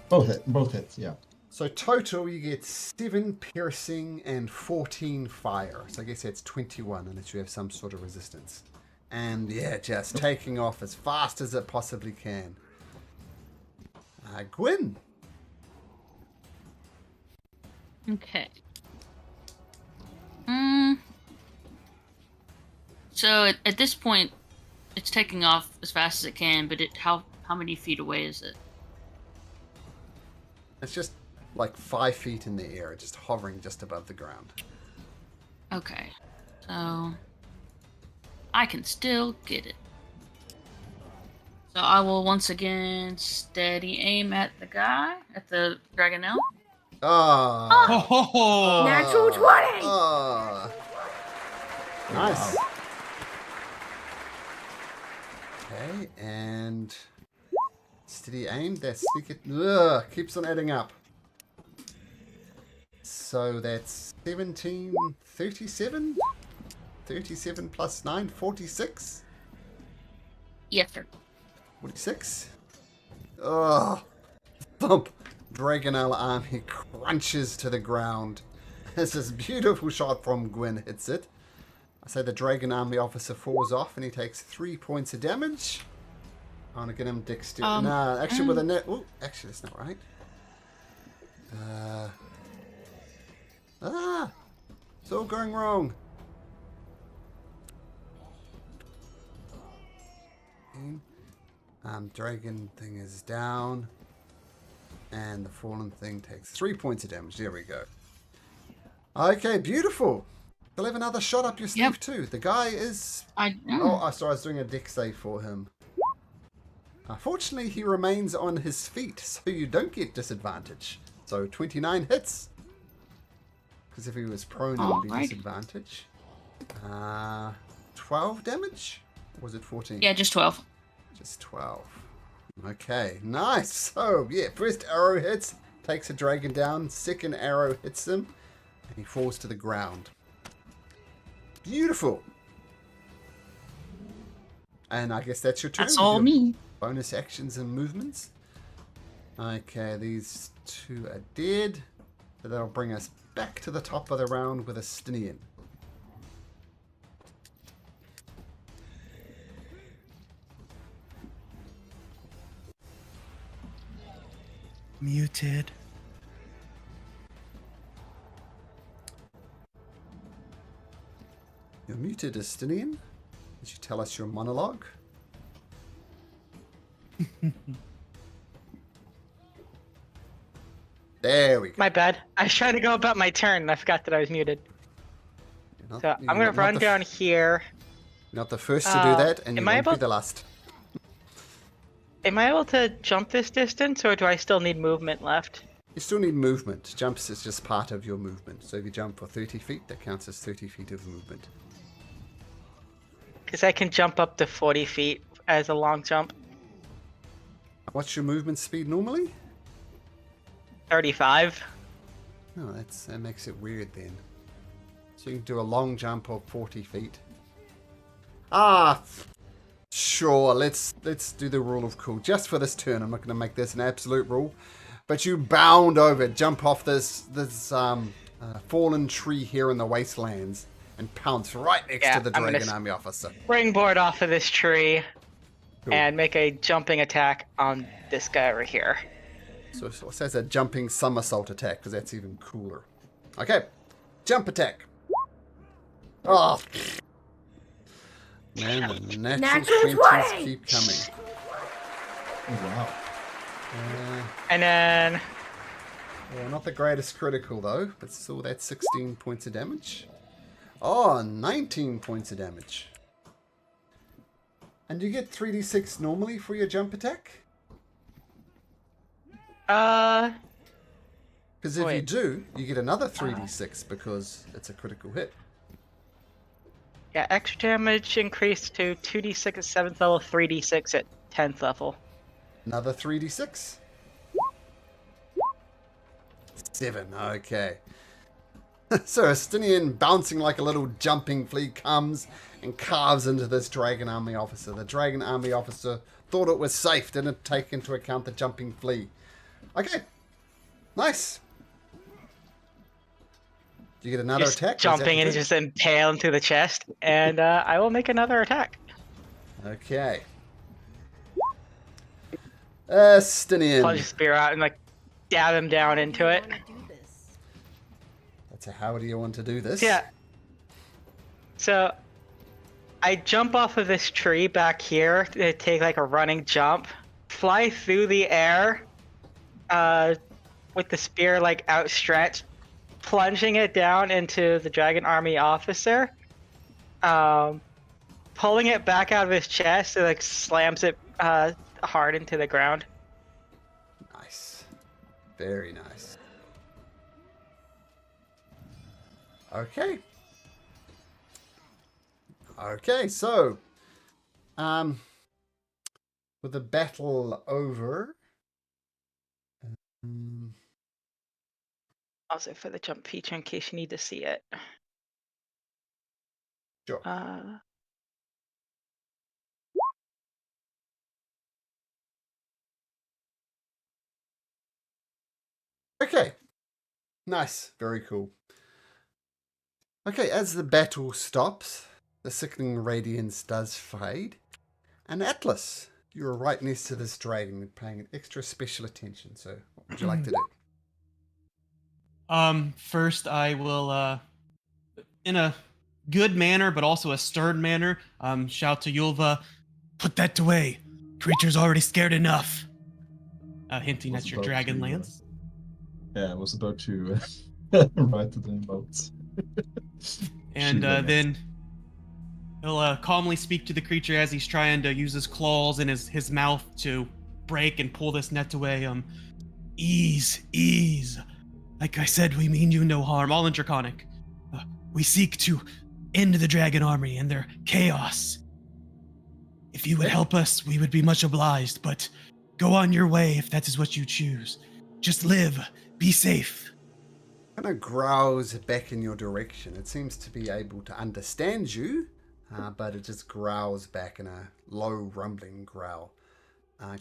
both hits, yeah. So total, you get 7 piercing and 14 fire. So I guess that's 21 unless you have some sort of resistance. And yeah, just taking off as fast as it possibly can. Gwyn. Okay. So at this point, it's taking off as fast as it can, but how many feet away is it? It's just like 5 feet in the air, just hovering just above the ground. Okay. So I can still get it. So I will once again steady aim at the guy, at the Dragonelle. Ah. Oh, Natural 20! Ah. Nice. Okay, and steady aim. That's keeps on adding up. So that's 17, 37? 37 plus 9, 46? Yes, sir. 46? Ugh. Thump. Dragonelle army crunches to the ground as this beautiful shot from Gwyn hits it. I say the Dragon Army officer falls off and he takes 3 points of damage. I want to get him dexterity. Nah, actually with a net. Oh, actually that's not right. It's all going wrong. Dragon thing is down. And the fallen thing takes 3 points of damage. There we go. Okay, beautiful. They'll have another shot up your sleeve too. The guy is... Oh, sorry, I was doing a dex save for him. Fortunately, he remains on his feet, so you don't get disadvantage. So 29 hits. Because if he was prone, it would be disadvantage. 12 damage? Or was it 14? Yeah, just 12. Just 12. Okay, nice. So, yeah, first arrow hits, takes a dragon down. Second arrow hits him, and he falls to the ground. Beautiful. And I guess that's your turn. That's all me. Bonus actions and movements. Okay, these two are dead. So that'll bring us back to the top of the round with Estinian. Muted. You're muted, Estinian. Did you tell us your monologue? There we go. My bad. I was trying to go about my turn and I forgot that I was muted. So I'm going to run down here. Not the first to do that, and you am I won't be able- the last. Am I able to jump this distance or do I still need movement left? You still need movement. Jumps is just part of your movement. So if you jump for 30 feet, that counts as 30 feet of movement. Because I can jump up to 40 feet as a long jump. What's your movement speed normally? 35. Oh, that makes it weird then. So you can do a long jump of 40 feet. Sure, let's do the rule of cool. Just for this turn, I'm not going to make this an absolute rule. But you bound over, jump off this fallen tree here in the wastelands and pounce right next to the Dragon Army officer. Springboard off of this tree Cool. and make a jumping attack on this guy over here. So it says a jumping somersault attack, because that's even cooler. Okay, jump attack. Oh, man, the natural 20s keep coming. Oh, wow. And then Well, not the greatest critical, though, but still that's 16 points of damage. Oh, 19 points of damage. And you get 3d6 normally for your jump attack? Because if you wait. do, you get another 3d6 because it's a critical hit. yeah, extra damage increased to 2d6 at 7th level, 3d6 at 10th level. Another 3d6. 7, okay. So Estinian, bouncing like a little jumping flea, comes and carves into this Dragon Army officer. The Dragon Army officer thought it was safe, didn't take into account the jumping flea. Okay, nice. Do you get another Just attack? jumping and just impale into the chest, and I will make another attack. Okay. Estinian. Plunge the spear out and like dab him down into it. That's a how do you want to do this? Yeah. So I jump off of this tree back here to take like a running jump, fly through the air with the spear like outstretched, plunging it down into the Dragon Army officer, pulling it back out of his chest. It like slams it hard into the ground. Nice. Very nice. Okay. Okay, so with the battle over, Also for the jump feature in case you need to see it. sure. Okay. Nice. Very cool. Okay, as the battle stops, the sickening radiance does fade. And Atlas, you're right next to this dragon, paying an extra special attention. So, what would you like to do? First, I will, in a good manner, but also a stern manner, shout to Yulva, Put that away. Creature's already scared enough. Hinting Was at your about dragon to, lance. Yeah, I was about to write it in notes. And Shield next. then he'll calmly speak to the creature as he's trying to use his claws and his mouth to break and pull this net away. Ease. Like I said, we mean you no harm. All in Draconic. We seek to end the dragon army and their chaos. If you would help us, we would be much obliged, but go on your way if that is what you choose. Just live. Be safe. Kind of growls back in your direction. It seems to be able to understand you, but it just growls back in a low, rumbling growl.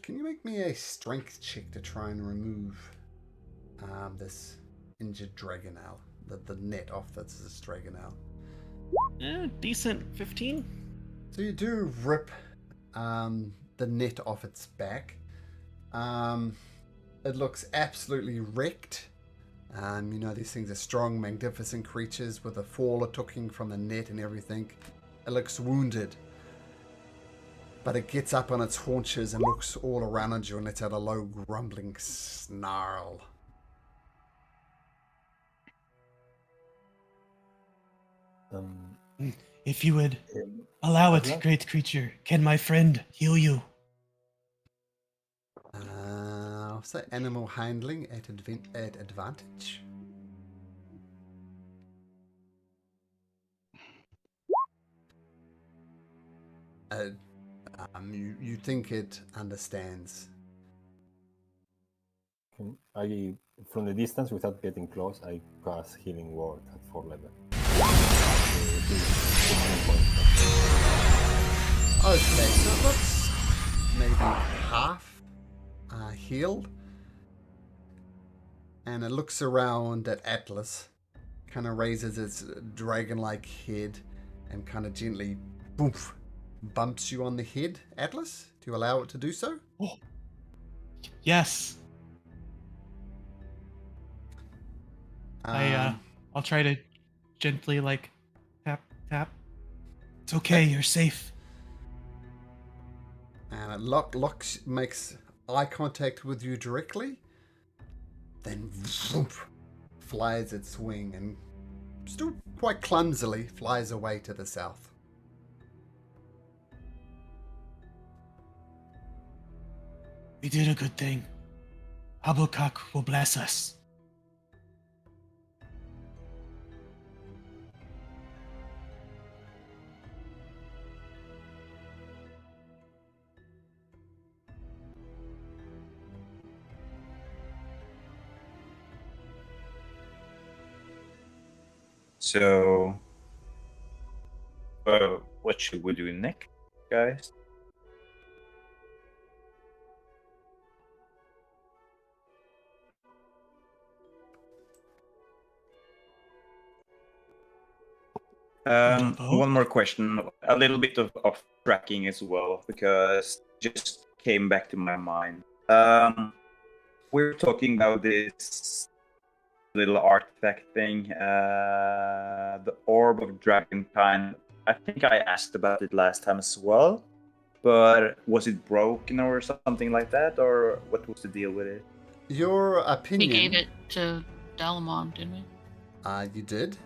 Can you make me a strength check to try and remove this injured dragonel, the net off this dragonel? Decent 15. So you do rip the net off its back. It looks absolutely wrecked. You know, these things are strong, magnificent creatures with a faller tucking from the net and everything. It looks wounded. But it gets up on its haunches and looks all around you and lets out a low grumbling snarl. If you would allow it, Yeah. great creature, can my friend heal you? I'll say animal handling at advantage. You think it understands. From the distance, without getting close, I cast Healing Word at 4 level. Okay, so it looks maybe half healed. And it looks around at Atlas, kind of raises its dragon-like head and kind of gently boof, bumps you on the head. Atlas, do you allow it to do so? Oh. Yes. I'll try to gently tap. It's okay, you're safe. And it looks, makes eye contact with you directly, then whoop, flies its wing and still quite clumsily flies away to the south. We did a good thing. Abukak will bless us. So, what should we do next, guys? One more question, a little bit of tracking as well, because just came back to my mind. We're talking about this little artifact thing, the Orb of Dragonkind. I think I asked about it last time as well, but was it broken or something like that, or what was the deal with it? Your We opinion. gave it to Dalamon, didn't we? You did.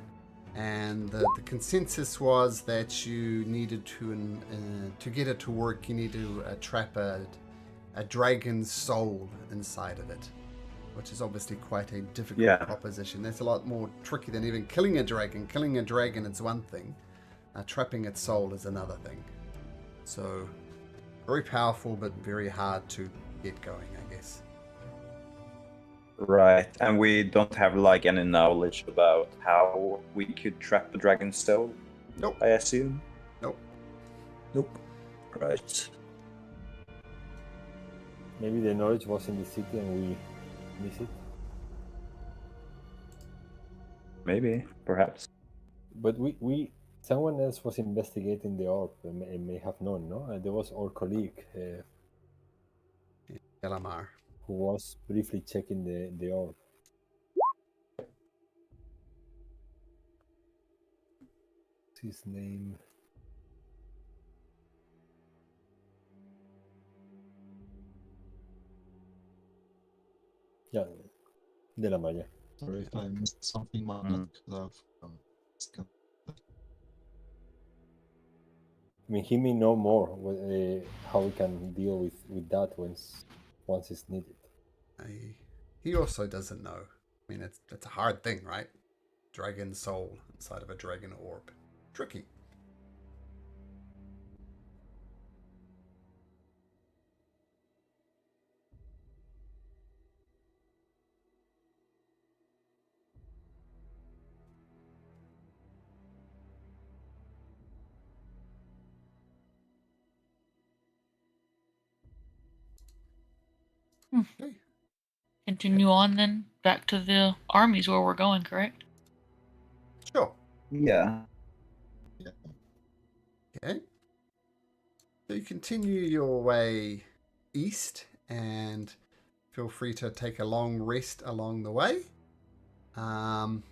And the consensus was that you needed to get it to work, you need to trap a dragon's soul inside of it, which is obviously quite a difficult proposition. That's a lot more tricky than even killing a dragon. Killing a dragon is one thing. Trapping its soul is another thing. So, very powerful, but very hard to get going, I guess. Right, and we don't have like any knowledge about how we could trap the dragon's soul. Nope. I assume. Nope. Right. Maybe the knowledge was in the city and we miss it. Maybe, perhaps. But someone else was investigating the orb and may have known, no? There was our colleague Elamar. who was briefly checking the orb. What's his name? Yeah, de la Maya. Sorry if I missed something. My Mm. I mean, he may know more how we can deal with that once it's needed. He also doesn't know. I mean, it's a hard thing, right? Dragon soul inside of a dragon orb. Tricky. Okay. Continue on then, back to the armies where we're going, correct? Sure. Yeah. Okay. So you continue your way east and feel free to take a long rest along the way. And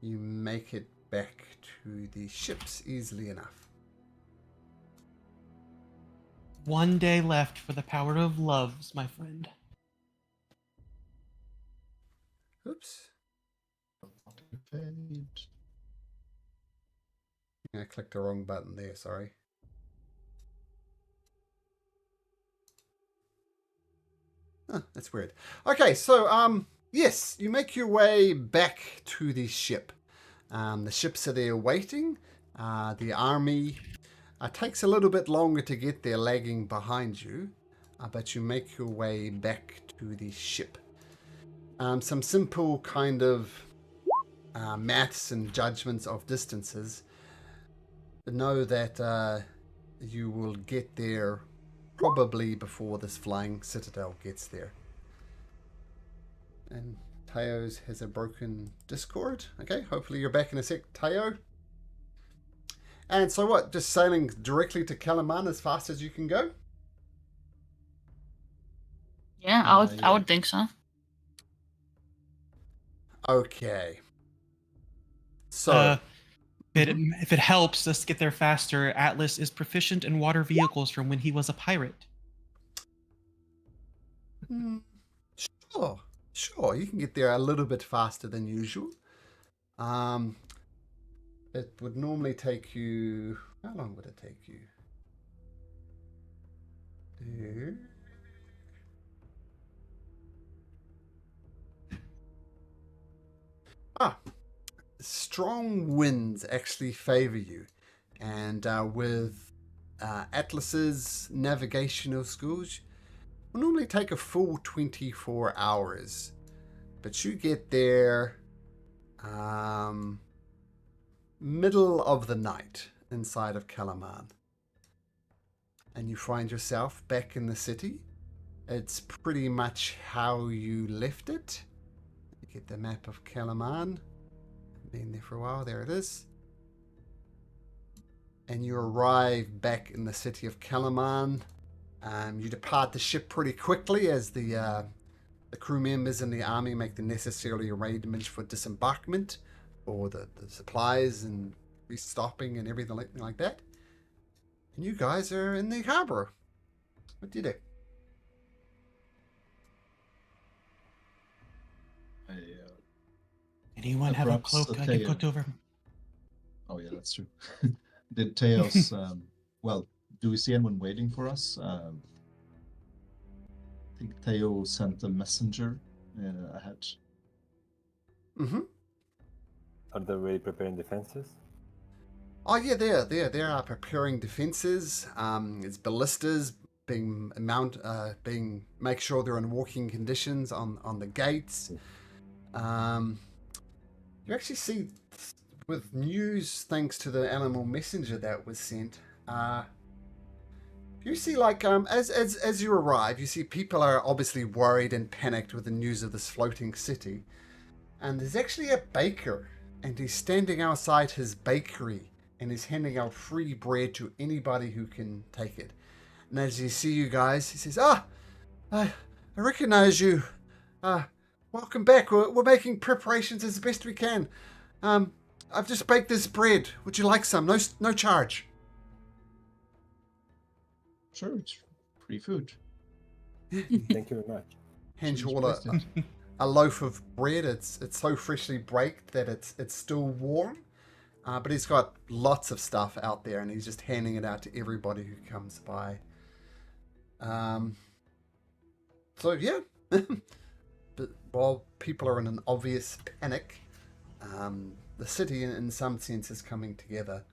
you make it back to the ships easily enough. 1 day left for the power of loves, my friend. Oops. Fade. I clicked the wrong button there, sorry. Huh, that's weird. Okay, so yes, you make your way back to the ship. The ships are there waiting. The army takes a little bit longer to get there, lagging behind you, but you make your way back to the ship. Some simple kind of maths and judgments of distances. Know that you will get there probably before this flying citadel gets there. And Teo's has a broken Discord. Okay, hopefully you're back in a sec, Teo. And so what? Just sailing directly to Kalaman as fast as you can go? Yeah, I would think so. Okay. So If it helps us get there faster, Atlas is proficient in water vehicles from when he was a pirate. Sure, you can get there a little bit faster than usual. It would normally take you... How long would it take you? Strong winds actually favor you. And with Atlas's navigational skills, will normally take a full 24 hours. But you get there middle of the night inside of Kalaman. And you find yourself back in the city. It's pretty much how you left it. You get the map of Kalaman. Been there for a while. There it is. And you arrive back in the city of Kalaman. You depart the ship pretty quickly as the crew members in the army make the necessary arrangements for disembarkment, or the supplies and restopping and everything like that. And you guys are in the harbor. What do you do? Anyone have a perhaps cloak I can put over? Oh yeah, that's true. Did Teos? Well, do we see anyone waiting for us? I think Teo sent a messenger ahead. Mm-hmm. Are they already preparing defenses? Oh yeah, they are preparing defenses. It's ballistas being make sure they're in working conditions on the gates. You actually see with news, thanks to the animal messenger that was sent. You see, like as you arrive, you see people are obviously worried and panicked with the news of this floating city, and there's actually a baker, and he's standing outside his bakery, and he's handing out free bread to anybody who can take it. And as he see you guys, he says, I recognize you. Welcome back. We're making preparations as best we can. I've just baked this bread. Would you like some? No charge. Sure, it's free food. Thank you very much. Hands you Cheese all wasted. a loaf of bread. It's so freshly baked that it's still warm. But he's got lots of stuff out there, and he's just handing it out to everybody who comes by. So yeah, but while people are in an obvious panic, the city, in some sense, is coming together.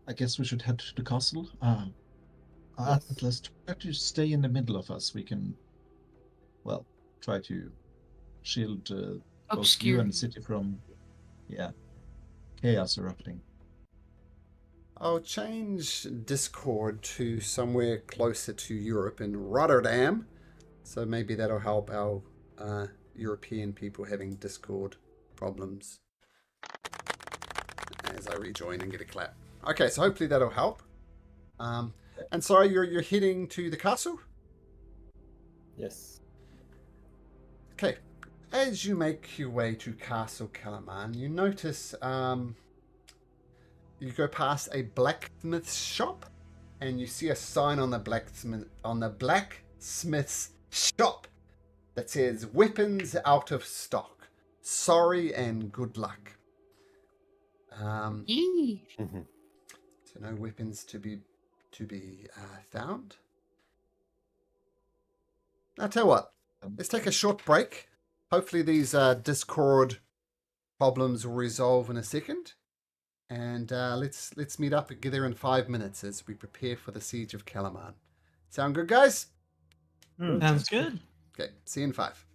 I guess we should head to the castle. Yes. Atlas, try to stay in the middle of us. We can, well, try to shield both you Obscure. and the city from, chaos erupting. I'll change Discord to somewhere closer to Europe in Rotterdam, so maybe that'll help our European people having Discord problems. As I rejoin and get a clap. Okay, so hopefully that'll help. And sorry, you're heading to the castle? Yes. Okay. As you make your way to Castle Calaman, you notice you go past a blacksmith's shop, and you see a sign on the blacksmith's shop that says "Weapons out of stock. Sorry and good luck." Yee. So no weapons to be found. I'll tell you what. Let's take a short break. Hopefully these Discord problems will resolve in a second. And let's meet up together in 5 minutes as we prepare for the siege of Calaman. Sound good, guys? Sounds good. Okay, see you in 5.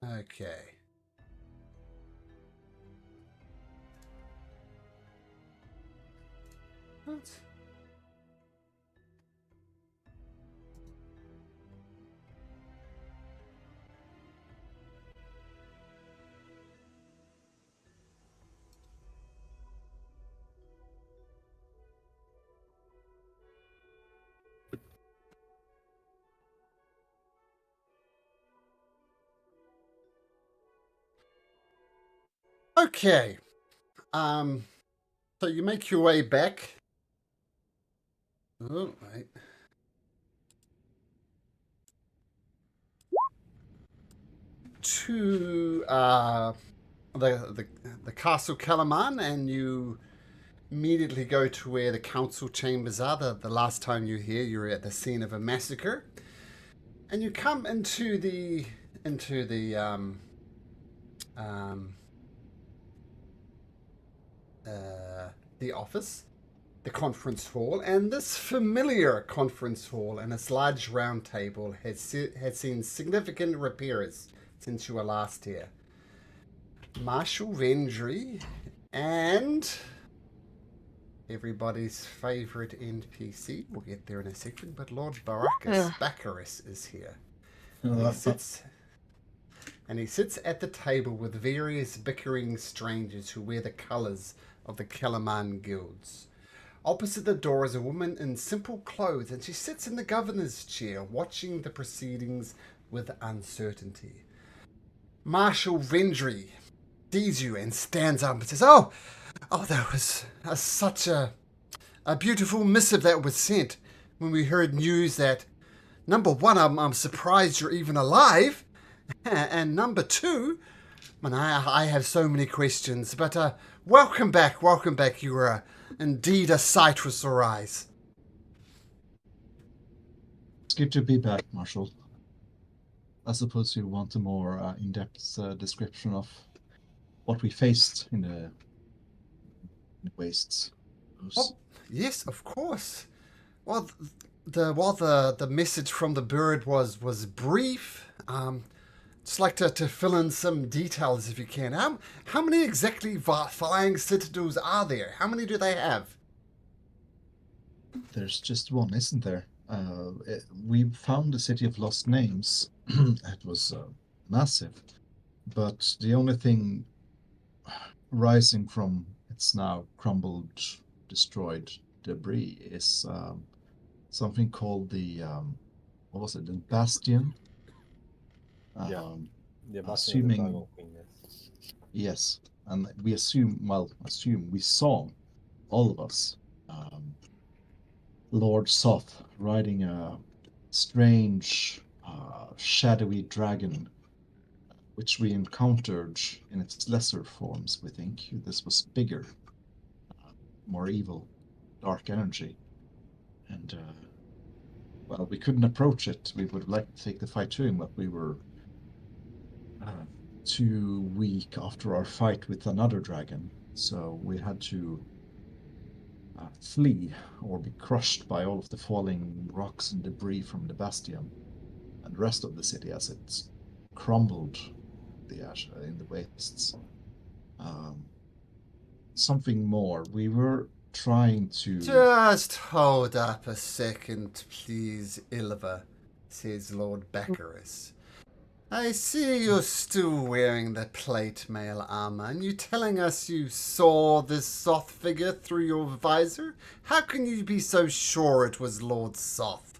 Okay. What? Okay. So you make your way back. Oh, right. To the Castle Calaman, and you immediately go to where the council chambers are. The last time you were here, you were at the scene of a massacre, and you come into the office, the conference hall, and this familiar conference hall and its large round table has seen significant repairs since you were last here. Marshal Vendry and everybody's favorite NPC, we'll get there in a second, but Lord Baccharis is here. He sits at the table with various bickering strangers who wear the colors of the Calaman guilds. Opposite the door is a woman in simple clothes, and she sits in the governor's chair, watching the proceedings with uncertainty. Marshal Vendry sees you and stands up and says, Oh, that was such a beautiful missive that was sent. When we heard news that, number one, I'm surprised you're even alive, and number two, I have so many questions, but welcome back. You are indeed a sight for sore eyes. It's good to be back, Marshal. I suppose you want a more in-depth description of what we faced in the wastes. Oh, yes, of course. Well, the message from the bird was brief. Just like to fill in some details if you can. How many exactly flying citadels are there? How many do they have? There's just one, isn't there? We found the City of Lost Names. It was massive, but the only thing rising from its now crumbled, destroyed debris is something called the what was it? The Bastion. Assuming, yes, and we we saw, all of us, Lord Soth riding a strange, shadowy dragon, which we encountered in its lesser forms, we think. This was bigger, more evil, dark energy, and, we couldn't approach it. We would like to take the fight to him, but we were too weak after our fight with another dragon, so we had to flee or be crushed by all of the falling rocks and debris from the bastion and the rest of the city as it crumbled in the wastes. Something more. We were trying to... Just hold up a second, please, Ilva, says Lord Baccharis. I see you're still wearing the plate mail armor, and you telling us you saw this Soth figure through your visor? How can you be so sure it was Lord Soth?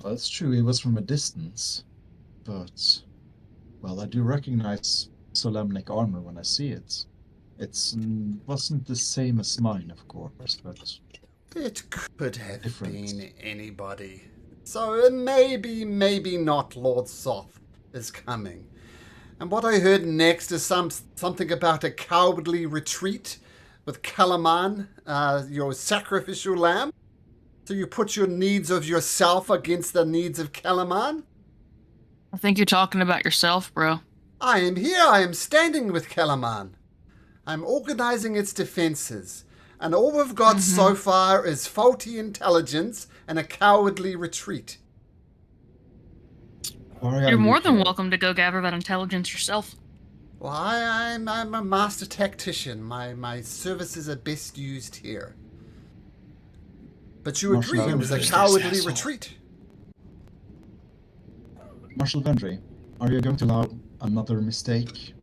Well, it's true, he was from a distance, but, I do recognize Solemnic armor when I see it. It wasn't the same as mine, of course, but... It could have different. Been anybody. So maybe not Lord Soth is coming. And what I heard next is something about a cowardly retreat with Calaman, your sacrificial lamb. So you put your needs of yourself against the needs of Calaman? I think you're talking about yourself, bro. I am here. I am standing with Calaman. I'm organizing its defenses. And all we've got so far is faulty intelligence and a cowardly retreat. You're more than welcome to go gather that intelligence yourself. Well, I'm a master tactician. My services are best used here. But you agree it was a cowardly retreat. Marshal Vendry, are you going to allow another mistake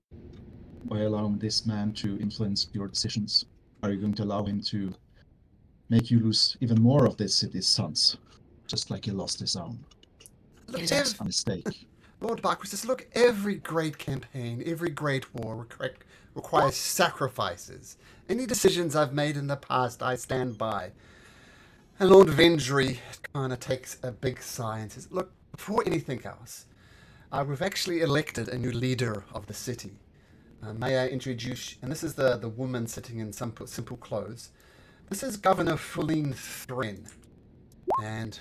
by allowing this man to influence your decisions? Are you going to allow him to make you lose even more of this city's sons, just like he lost his own? That's a mistake. Lord Bacchus, look, every great campaign, every great war requires sacrifices. Any decisions I've made in the past, I stand by. And Lord Vendry kind of takes a big sigh and says, look, before anything else, we've actually elected a new leader of the city. May I introduce, and this is the woman sitting in simple clothes. This is Governor Fuline Thrin. And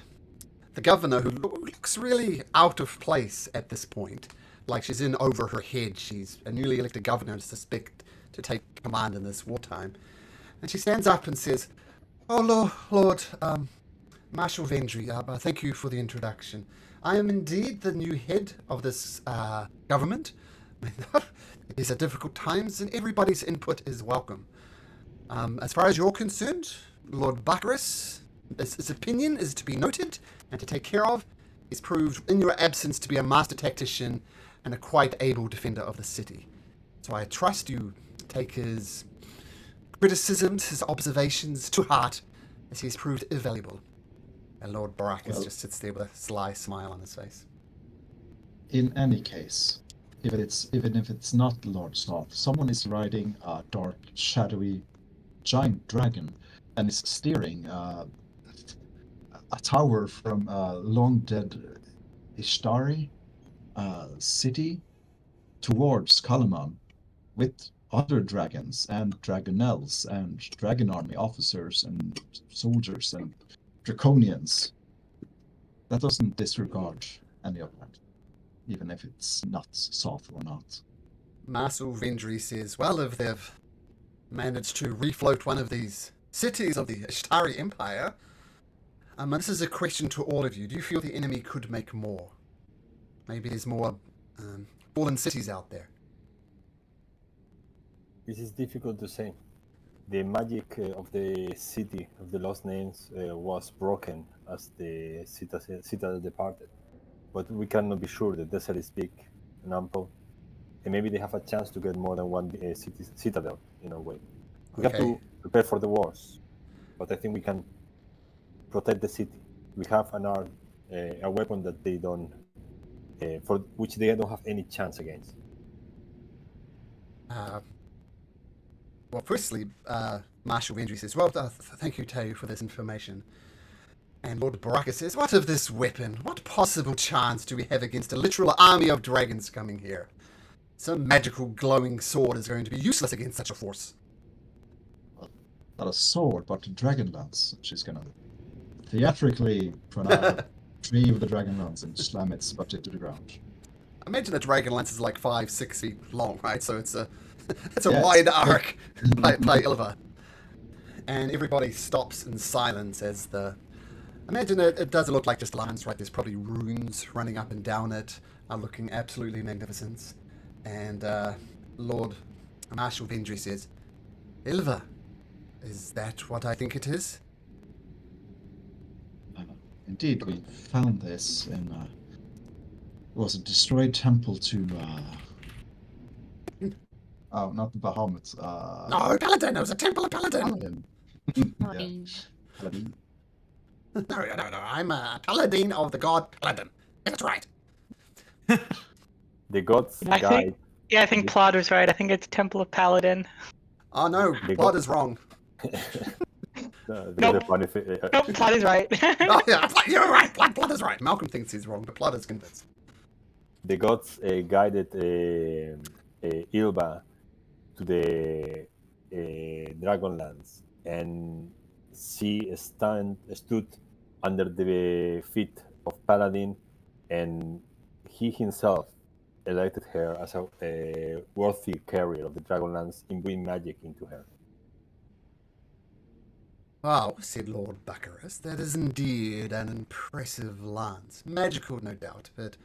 the governor, who looks really out of place at this point, like she's in over her head. She's a newly elected governor and suspect to take command in this wartime. And she stands up and says, "Oh, Lord Marshal Vendry, thank you for the introduction. I am indeed the new head of this government. These are difficult times, and everybody's input is welcome. As far as you're concerned, Lord Bacchus, his opinion is to be noted and to take care of. He's proved in your absence to be a master tactician and a quite able defender of the city. So I trust you take his criticisms, his observations to heart, as he's proved invaluable." And Lord Bacchus just sits there with a sly smile on his face. In any case, even if it's not Lord Sloth, someone is riding a dark, shadowy, giant dragon and is steering a tower from long-dead Ishtari city towards Kalaman with other dragons and dragonels and dragon army officers and soldiers and draconians. That doesn't disregard any of that, even if it's not soft or not. Marshal Vendry says, well, if they've managed to refloat one of these cities of the Ishtari Empire, and this is a question to all of you. Do you feel the enemy could make more? Maybe there's more fallen cities out there. This is difficult to say. The magic of the city of the Lost Names was broken as the citadel departed. But we cannot be sure. The desert is big and ample, and maybe they have a chance to get more than one citadel in a way. We have to prepare for the wars, but I think we can protect the city. We have an arm, a weapon that they don't, for which they don't have any chance against. Well, firstly, Marshal Vendry says, well, thank you, Teo, for this information. And Lord Baraka says, what of this weapon? What possible chance do we have against a literal army of dragons coming here? Some magical glowing sword is going to be useless against such a force. Not a sword, but a dragon lance. She's gonna theatrically run out a tree with the dragon lance and slam its butt into the ground. Imagine a dragon lance is like 5-6 feet long, right? So it's a wide arc by Ilva. And everybody stops in silence as imagine it doesn't look like just lines, right? There's probably runes running up and down it, looking absolutely magnificent. And Lord Marshal Vendry says, Ilva, is that what I think it is? Indeed, we found this in it was a destroyed temple to oh, not the Bahamut. No, Paladin. It was a temple of Paladin. Paladin. Paladin. No. I'm a Paladin of the god Paladin. That's right. The gods guide. I think Plod was right. I think it's Temple of Paladin. Oh no, Plod is wrong. Nope, Plod is right. Oh yeah, you're right. Plod is right. Malcolm thinks he's wrong, but Plod is convinced. The gods guided Ilva to the Dragonlands, and she stood under the feet of Paladin, and he himself elected her as a worthy carrier of the Dragonlands, imbuing magic into her. Wow, said Lord Bacchus, that is indeed an impressive lance. Magical, no doubt, but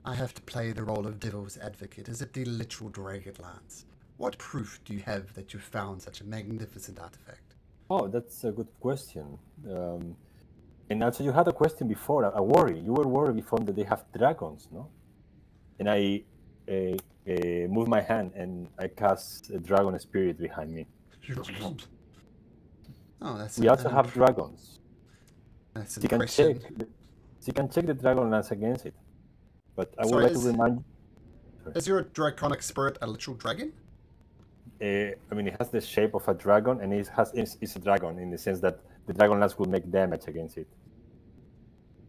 I have to play the role of devil's advocate. Is it the literal Dragonlance? What proof do you have that you found such a magnificent artifact? Oh, that's a good question. And also, you had a question before, a worry. You were worried before that they have dragons, no? And I moved my hand and I cast a dragon spirit behind me. Oh, that's We also have dragons. That's You can check. You can check the Dragonlance against it. But I would Sorry, like to remind. Is your draconic spirit a literal dragon? I mean, it has the shape of a dragon, and it's a dragon in the sense that the Dragonlance will make damage against it.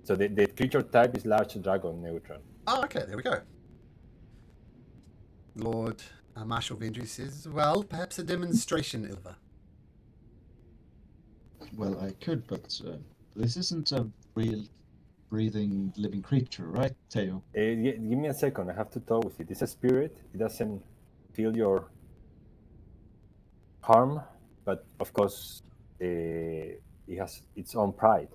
So the creature type is large dragon neutral. Oh, okay, there we go. Lord Marshal Vendry says, well, perhaps a demonstration, Ilva. Well, I could, but this isn't a real breathing living creature, right, Teo? Give me a second. I have to talk with it. It's a spirit. It doesn't feel your harm, but of course, it has its own pride.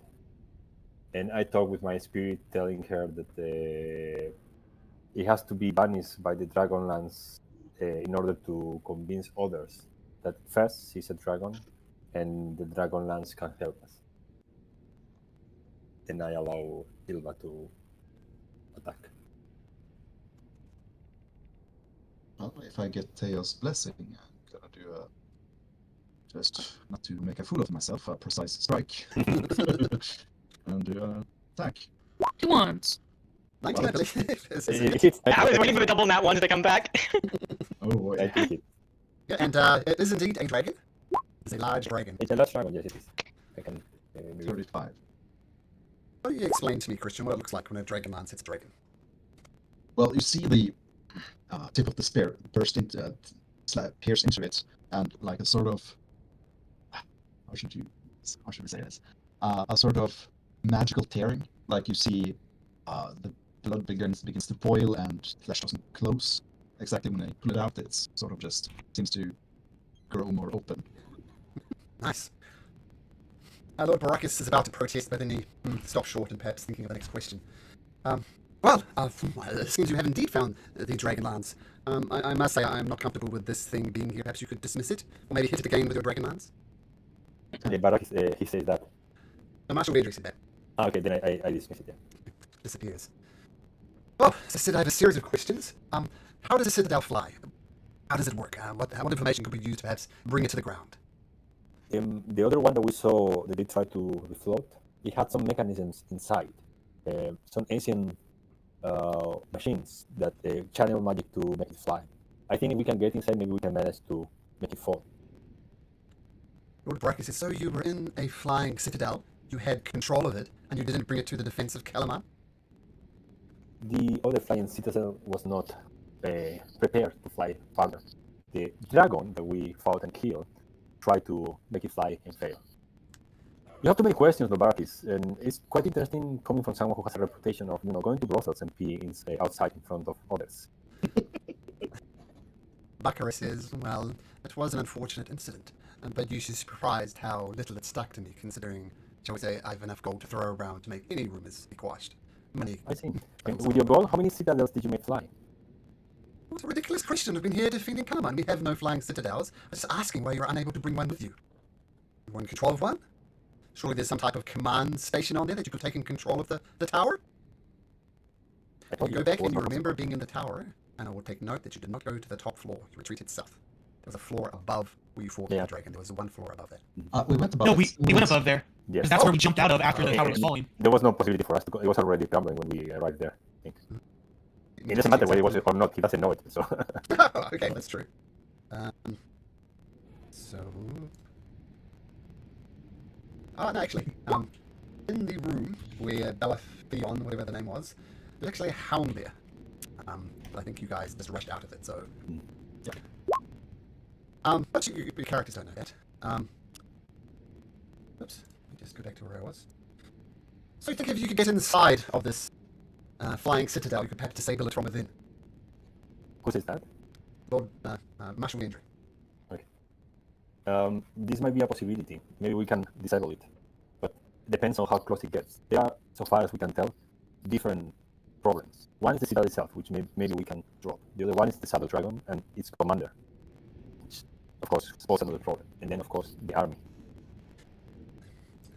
And I talk with my spirit, telling her that it has to be banished by the Dragonlance in order to convince others that first she's a dragon, and the Dragonlance can help us. And I allow Ilva to attack. Well, if I get Teo's blessing, I'm gonna do a just not to make a fool of myself, a precise strike, and do an attack. 2 ones. 19, I believe. It hits. I was waiting for the double nat ones to come back. Oh boy. I think it. Yeah, and it is indeed a dragon. It's a large dragon. It's a large dragon, yes, it is. I can. Maybe. 35. Why don't you explain to me, Christian, what it looks like when a Dragonlance hits a dragon? Well, you see the tip of the spear pierce into it, and like a sort of how should we say this? A sort of magical tearing. Like you see, the blood begins to boil and flesh doesn't close. Exactly when they pull it out, it's sort of just seems to grow more open. Nice. Lord Baracus is about to protest, but then he stops short and perhaps thinking of the next question. Well, it seems you have indeed found the Dragonlance. I must say I'm not comfortable with this thing being here. Perhaps you could dismiss it, or maybe hit it again with your Dragonlance. But he says that. Marshal Vendry said that. Okay, then I dismiss it. Yeah. Disappears. Well, as I said, I have a series of questions. How does a citadel fly? How does it work? What information could we use to perhaps bring it to the ground? The other one that we saw that they tried to float, it had some mechanisms inside, some ancient machines that channel magic to make it fly. I think if we can get inside, maybe we can manage to make it fall. Lord Baracus says, so you were in a flying citadel, you had control of it, and you didn't bring it to the defense of Kalamar? The other flying citadel was not prepared to fly farther. The dragon that we fought and killed tried to make it fly and fail. You have too many questions, Novartis, and it's quite interesting coming from someone who has a reputation of going to brothels and peeing outside in front of others. Bakara says, well, it was an unfortunate incident, but you should be surprised how little it stuck to me, considering, shall we say, I have enough gold to throw around to make any rumors be quashed. Money. I see. And with your gold, how many citadels did you make fly? What a ridiculous question. We've been here defending Kalamar. We have no flying citadels. I'm just asking why you're unable to bring one with you. You want control of one? Surely there's some type of command station on there that you could take in control of the tower? You go back and you remember being in the tower, and I will take note that you did not go to the top floor. You retreated south. There was a floor above where you fought the dragon. There was one floor above that. We went above. No, we went above there. Yes. Because that's where we jumped out of after the tower was falling. There was no possibility for us to go. It was already crumbling when we arrived there, I think. It doesn't matter whether it was or not. He doesn't know it. So. Okay, that's true. So... Oh, no, actually, in the room where Bellatheon, whatever the name was, there's actually a hound there. But I think you guys just rushed out of it, so... Yeah. But your characters don't know that. Oops, let me just go back to where I was. So you think if you could get inside of this flying citadel, you could perhaps disable it from within? Who says that? Lord Marshal Vendry. This might be a possibility. Maybe we can disable it, but it depends on how close it gets. There are, so far as we can tell, different problems. One is the citadel itself, which maybe we can drop. The other one is the Saddle Dragon and its commander, which of course poses another problem. And then of course the army.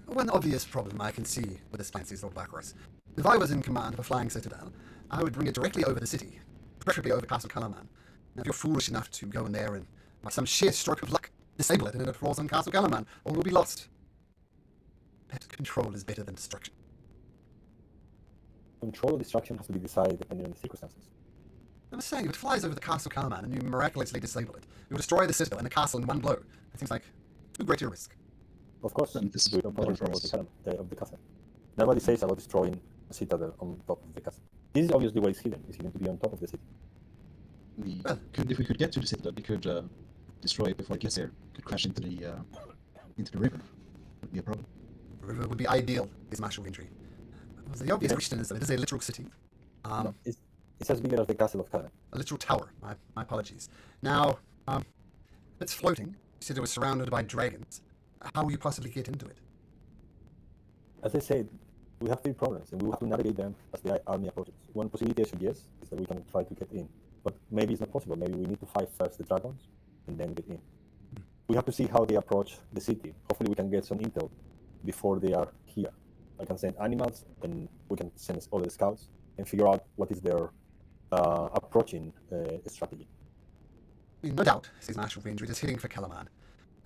One obvious problem I can see with this plan, says Lord Blackross. If I was in command of a flying citadel, I would bring it directly over the city, preferably over Castle Calaman. Now, if you're foolish enough to go in there and, by some sheer stroke of luck, disable it and it falls on Castle Calaman, all will be lost. But control is better than destruction. Control or destruction has to be decided depending on the circumstances. I was saying, if it flies over the Castle Calaman and you miraculously disable it, you will destroy the citadel and the castle in one blow. It seems like too great a risk. Of course, And this is we don't better control for us. of the castle. Nobody says about destroying a citadel on top of the castle. This is obviously where it's hidden. It's hidden to be on top of the city. If we could get to the citadel, we could destroy it before it gets there. Could crash into the river. Would be a problem. The river would be ideal, is Marshal Vindry. The obvious question is that it is a literal city. No, it's as big as the castle of Caladan. A literal tower. My apologies. Now, it's floating. You said it was surrounded by dragons. How will you possibly get into it? As I said, we have three problems, and we will have to navigate them as the army approaches. One possibility I suggest is that we can try to get in, but maybe it's not possible. Maybe we need to fight first the dragons and then get in. We have to see how they approach the city. Hopefully we can get some intel before they are here. I can send animals, and we can send all the scouts and figure out what is their approaching strategy. I mean, no doubt, says Marshal Vindry, it is heading for Calaman.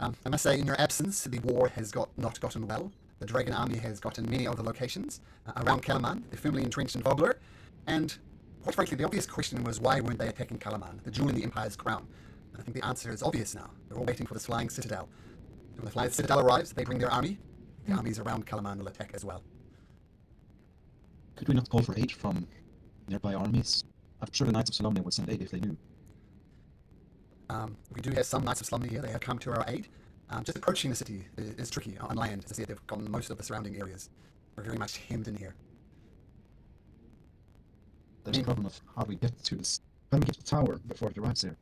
I must say, in your absence, the war has not gotten well. The Dragon army has gotten many of the locations around Calaman. They're firmly entrenched in Vogler. And, quite frankly, the obvious question was, why weren't they attacking Calaman, the jewel in the Empire's crown? And I think the answer is obvious now. They're all waiting for this flying citadel. And when the flying citadel arrives, they bring their army. The armies around Calaman will attack as well. Could we not call for aid from nearby armies? I'm sure the Knights of Solomnia would send aid if they knew. We do have some Knights of Slumber here. They have come to our aid. Just approaching the city is tricky on land. As I said, they've gotten most of the surrounding areas. We're very much hemmed in here. There's a problem of how we get to this. How do we get to the tower before it arrives here?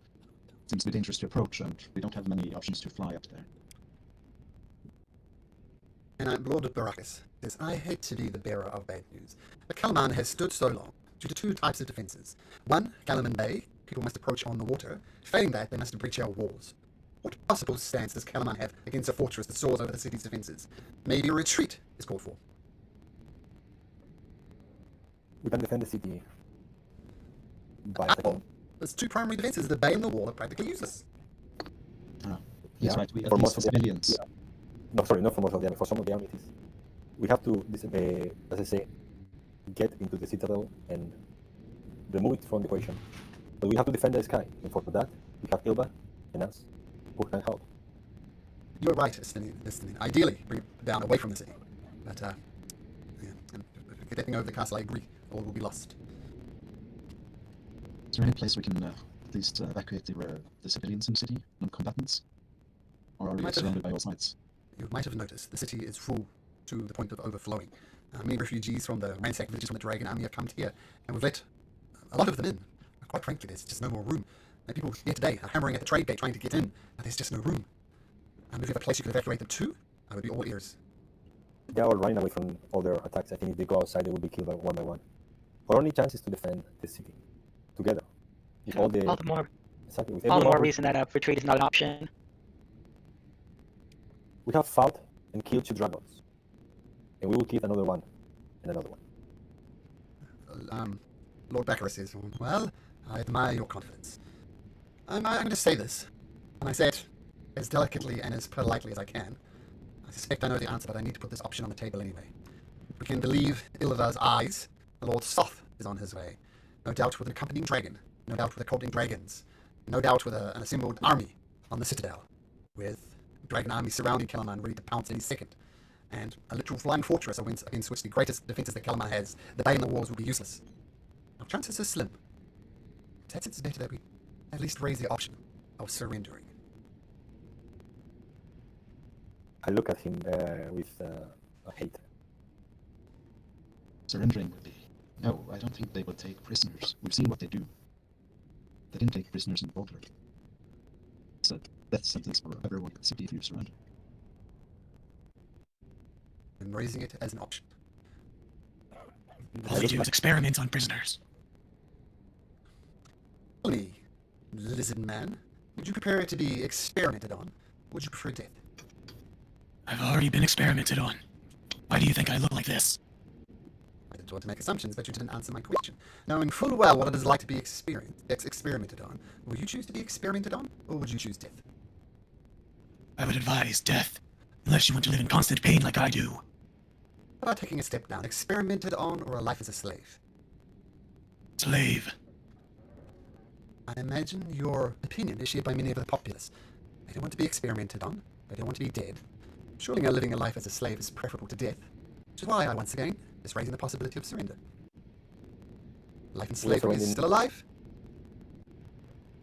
It seems to be dangerous to approach, and we don't have many options to fly up there. And Lord Baracus says, I hate to be the bearer of bad news, but Calaman has stood so long due to two types of defences. One, Calaman Bay, people must approach on the water. Failing that, they must breach our walls. What possible stance does Calaman have against a fortress that soars over the city's defences? Maybe a retreat is called for. We can defend the city by attacking. There's two primary defences. The bay and the wall are practically useless. He's Yeah. right, we For at most least of the- civilians. yeah. No, sorry, not for most of the army. For some of the army, it is. We have to, as I say, get into the citadel and remove it from the equation. But we have to defend the sky. And for that, we have Ilva and us who can help. You're right, Destiny. Ideally, bring it down away from the city. But, and getting over the castle, I agree. All will be lost. Is there any place we can at least evacuate the civilians in the city, non-combatants? Or are we Might have- surrounded by all sides? You might have noticed the city is full to the point of overflowing. Many refugees from the ransacked villages from the Dragon army have come here, and we've let a lot of them in. Quite frankly, there's just no more room. And people here today are hammering at the trade gate trying to get in, and there's just no room. And if you have a place you could evacuate them to, I would be all ears. They are all running away from all their attacks. I think if they go outside, they will be killed one by one. Our only chance is to defend the city together. With all the more, exactly, with all the more everyone reason that a retreat is not an option. we have fought and killed 2 dragons, and we will kill another one and another one. Lord Baccarat says, well, I admire your confidence. I'm going to say this, and I say it as delicately and as politely as I can. I suspect I know the answer, but I need to put this option on the table anyway. We can believe Ilva's eyes. The Lord Soth is on his way. No doubt with an accompanying dragon. No doubt with accompanying dragons. No doubt with an assembled army on the citadel. With dragon army surrounding Calaman, ready to pounce any second. And a literal flying fortress against which the greatest defences that Calaman has, the bay and the walls, will be useless. Our chances are slim. Perhaps it's better that we at least raise the option of surrendering. I look at him with a hate. Surrendering would be... No, I don't think they would take prisoners. We've seen what they do. They didn't take prisoners in Vogler. So death sentence for everyone in the city if you surrender. And raising it as an option. All they do is experiment on prisoners. Tell me, lizard man, would you prefer it to be experimented on? Or would you prefer death? I've already been experimented on. Why do you think I look like this? I didn't want to make assumptions, but you didn't answer my question. Knowing full well what it is like to be experimented on, would you choose to be experimented on, or would you choose death? I would advise death, unless you want to live in constant pain like I do. How about taking a step down, experimented on, or a life as a slave? Slave. I imagine your opinion is shared by many of the populace. They don't want to be experimented on. They don't want to be dead. Surely living a life as a slave is preferable to death. Which is why I, once again, is raising the possibility of surrender. Life in slavery is still alive?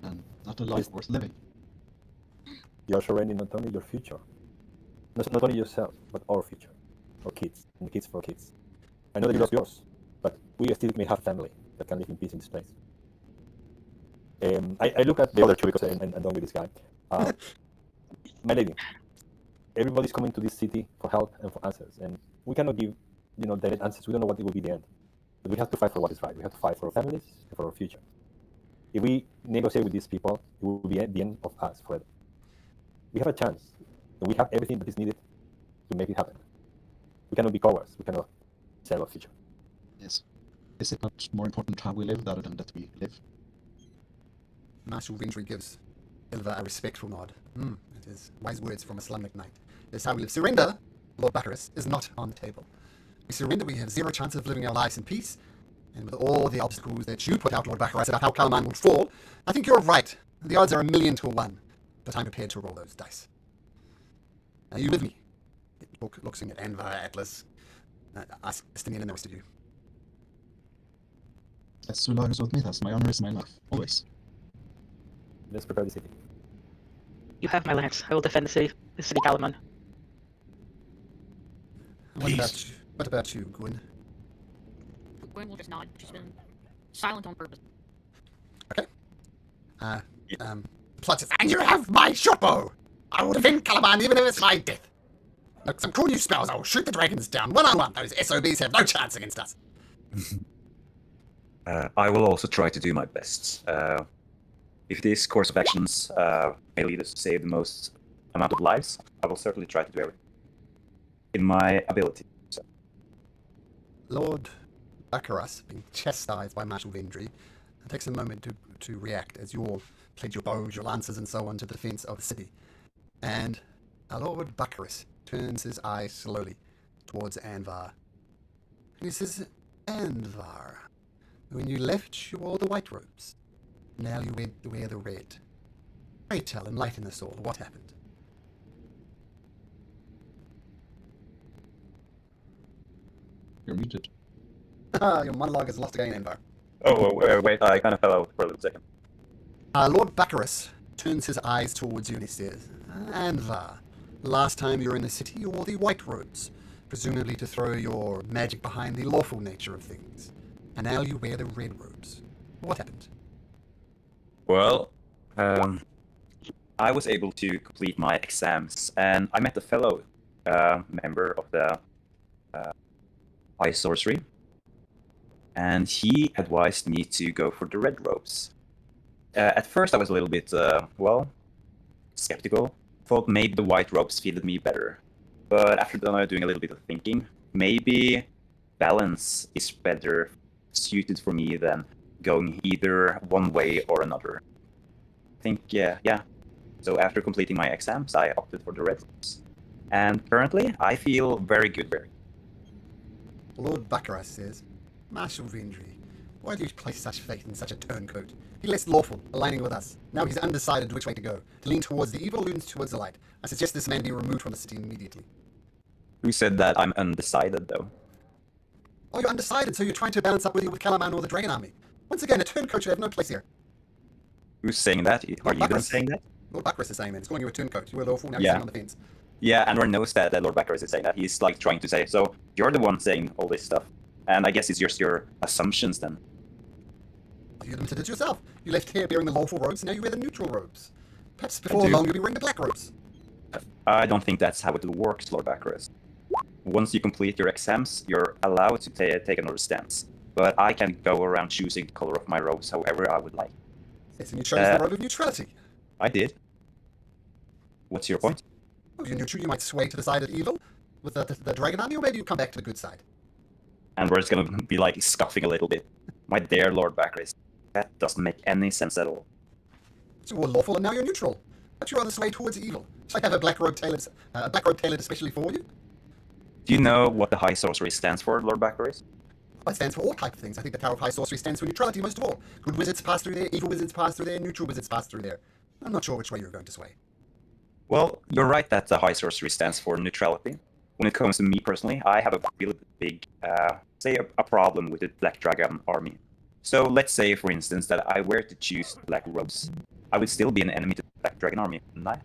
And not a life worth living. You're surrendering not only your future, not only yourself, but our future, our kids, and kids for kids. I know that you lost yours, but we still may have family that can live in peace in this place. I look at the other two because I'm done with this guy. My lady, everybody's coming to this city for help and for answers, and we cannot give, direct answers. We don't know what it will be the end, but we have to fight for what is right. We have to fight for our families and for our future. If we negotiate with these people, it will be at the end of us forever. We have a chance, and we have everything that is needed to make it happen. We cannot be cowards. We cannot sell our future. Yes. Is it not more important how we live rather than that we live? Marshal Vindry gives Ilva a respectful nod. It is wise words from a Islamic knight. This is how we live. Surrender, Lord Baccharis, is not on the table. We surrender, we have zero chance of living our lives in peace, and with all the obstacles that you put out, Lord Baccharis, about how Kalaman would fall, I think you're right. The odds are 1,000,000 to 1, but I'm prepared to roll those dice. Are you with me? Looking at Anvar, Atlas, Estinian, and the rest of you. As Sularis with Mythos, my honor is my life, always. Let's prepare the city. You have my lance. I will defend the city Kalaman. What about you, Gwyn? Gwen will just nod. She's been silent on purpose. Okay. Pluttis, and you have my short bow! I will defend Calaban even if it's my death. Look, some cool new spells. I will shoot the dragons down one-on-one. Those SOBs have no chance against us. I will also try to do my best. If this course of actions may lead us to save the most amount of lives, I will certainly try to do everything in my ability. So. Lord Baccharis, being chastised by Marshal Vindry, takes a moment to react as you all played your bows, your lances, and so on to the defense of the city. And our Lord Baccharis turns his eyes slowly towards Anvar. And he says, Anvar, when you left, you wore the white robes. Now you wear the red. Pray tell, enlighten us all. What happened? You're muted. Your monologue is lost again, Anvar. Oh, wait, I kind of fell out for a little second. Lord Baccharis turns his eyes towards you and he says, Anvar, last time you were in the city, you wore the white robes, presumably to throw your magic behind the lawful nature of things. And now you wear the red robes. What happened? Well, I was able to complete my exams, and I met a fellow member of the High Sorcery, and he advised me to go for the red robes. At first I was a little bit, skeptical. Thought maybe the white robes fitted me better. But after doing a little bit of thinking, maybe balance is better suited for me than going either one way or another. I think, yeah. So after completing my exams, I opted for the red robes. And currently, I feel very good wearing. Lord Baccharis says, Marshal Vindry, why do you place such faith in such a turncoat? He less lawful, aligning with us. Now he's undecided which way to go. To lean towards the evil, leans towards the light. I suggest this man be removed from the city immediately. Who said that I'm undecided, though? Oh, you're undecided, so you're trying to balance up with Kalaman or the Dragon Army. Once again, a turncoat should have no place here. Who's saying that? Are you the one saying that? Lord Baccharis is saying that. He's calling you a turncoat. You were lawful, now you're Yeah. sitting on the fence. Yeah, Anwar knows that Lord Baccharis is saying that. He's like trying to say, so you're the one saying all this stuff. And I guess it's just your assumptions then. You limited it yourself. You left here bearing the lawful robes, and now you wear the neutral robes. Perhaps before long you'll be wearing the black robes. I don't think that's how it works, Lord Baccharis. once you complete your exams, you're allowed to take another stance. But I can go around choosing the color of my robes however I would like. Yes, and you chose the robe of neutrality. I did. What's your point? Oh, you're neutral, you might sway to the side of evil with the dragon army, or maybe you come back to the good side. And we're just gonna be like scoffing a little bit. My dear Lord Baccharis, that doesn't make any sense at all. So you were lawful and now you're neutral. But you rather sway towards evil. Should I have a black robe tailored especially for you? Do you know what the High Sorcery stands for, Lord Baccharis? Well, it stands for all types of things. I think the Tower of High Sorcery stands for neutrality most of all. Good wizards pass through there, evil wizards pass through there, neutral wizards pass through there. I'm not sure which way you're going to sway. Well, you're right that the High Sorcery stands for neutrality. When it comes to me personally, I have a really big, a problem with the Black Dragon army. So let's say, for instance, that I were to choose the Black Robes. I would still be an enemy to the Black Dragon army, wouldn't I?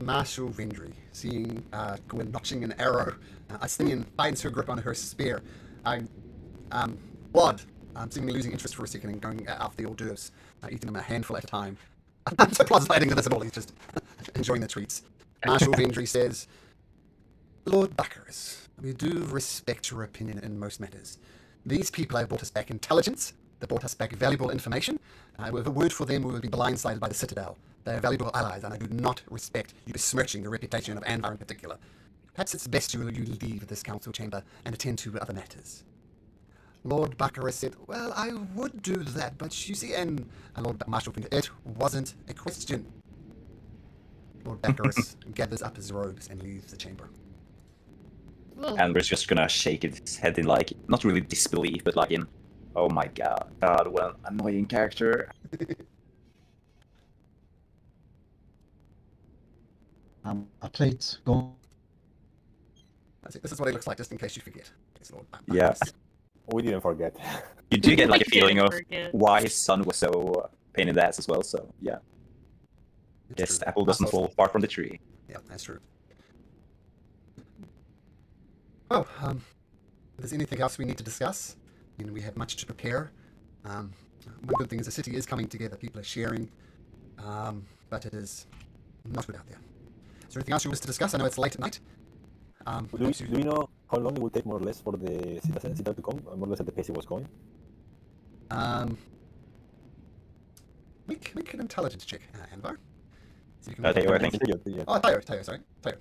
Marshal Vendry, seeing Gwyn notching an arrow, Astinian finds her grip on her spear. Blood, seemingly losing interest for a second and going after the hors d'oeuvres, eating them a handful at a time. So Blood's not adding to this at all, he's just enjoying the treats. Marshal Vendry says, Lord Baccharis, we do respect your opinion in most matters. These people have brought us back intelligence, they brought us back valuable information. With a word for them, we would be blindsided by the Citadel. They are valuable allies, and I do not respect you besmirching the reputation of Anvar in particular. Perhaps it's best you leave this council chamber and attend to other matters. Lord Baccharis said, well, I would do that, but you see, and Lord Marshal Vendry, it wasn't a question. Lord Baccharis gathers up his robes and leaves the chamber. And we're just gonna shake his head in like, not really disbelief, but like in, oh my god, what an annoying character. A plate, go. This is what he looks like, just in case you forget. It's Lord Baccharis. Yeah. We didn't forget. You do get like a We feeling didn't of forget. why his son was so pain in the ass as well, so yeah. It's Yes, true. the apple doesn't fall far from the tree. Yeah, that's true. Oh, if there's anything else we need to discuss, I mean, we have much to prepare. One good thing is the city is coming together, people are sharing, but it is not good out there. Is there anything else you wish to discuss? I know it's late at night. Do we know how long it will take more or less for the Citadel to come? More or less at the pace it was going? Make an intelligence check, Anvar. See if you can Tayo, I think. Yeah. Oh, Tayo, sorry. Tayo.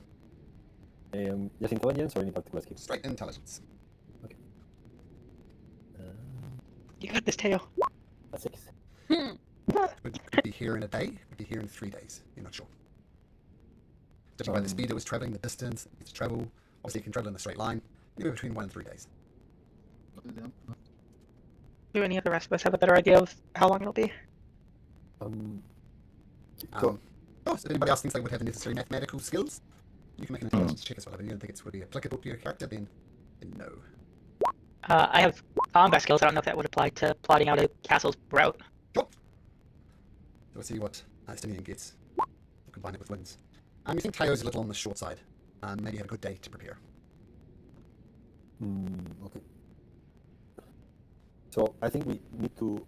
Just intelligence or any particular skills? Straight intelligence. You got this, Teo. A 6. Could be here in a day, could be here in 3 days. You're not sure. Judging by the speed it was traveling, the distance, its travel, obviously it can travel in a straight line, anywhere between 1 and 3 days. Do any of the rest of us have a better idea of how long it'll be? So- If anybody else thinks they would have the necessary mathematical skills, you can make an intelligence check as well. If you don't think it would be applicable to your character, then no. I have combat skills. I don't know if that would apply to plotting out a castle's route. Sure. So we'll see what Astinian gets. We'll combine it with wins. You think Tayo's a little on the short side. Maybe have a good day to prepare. Okay. So I think we need to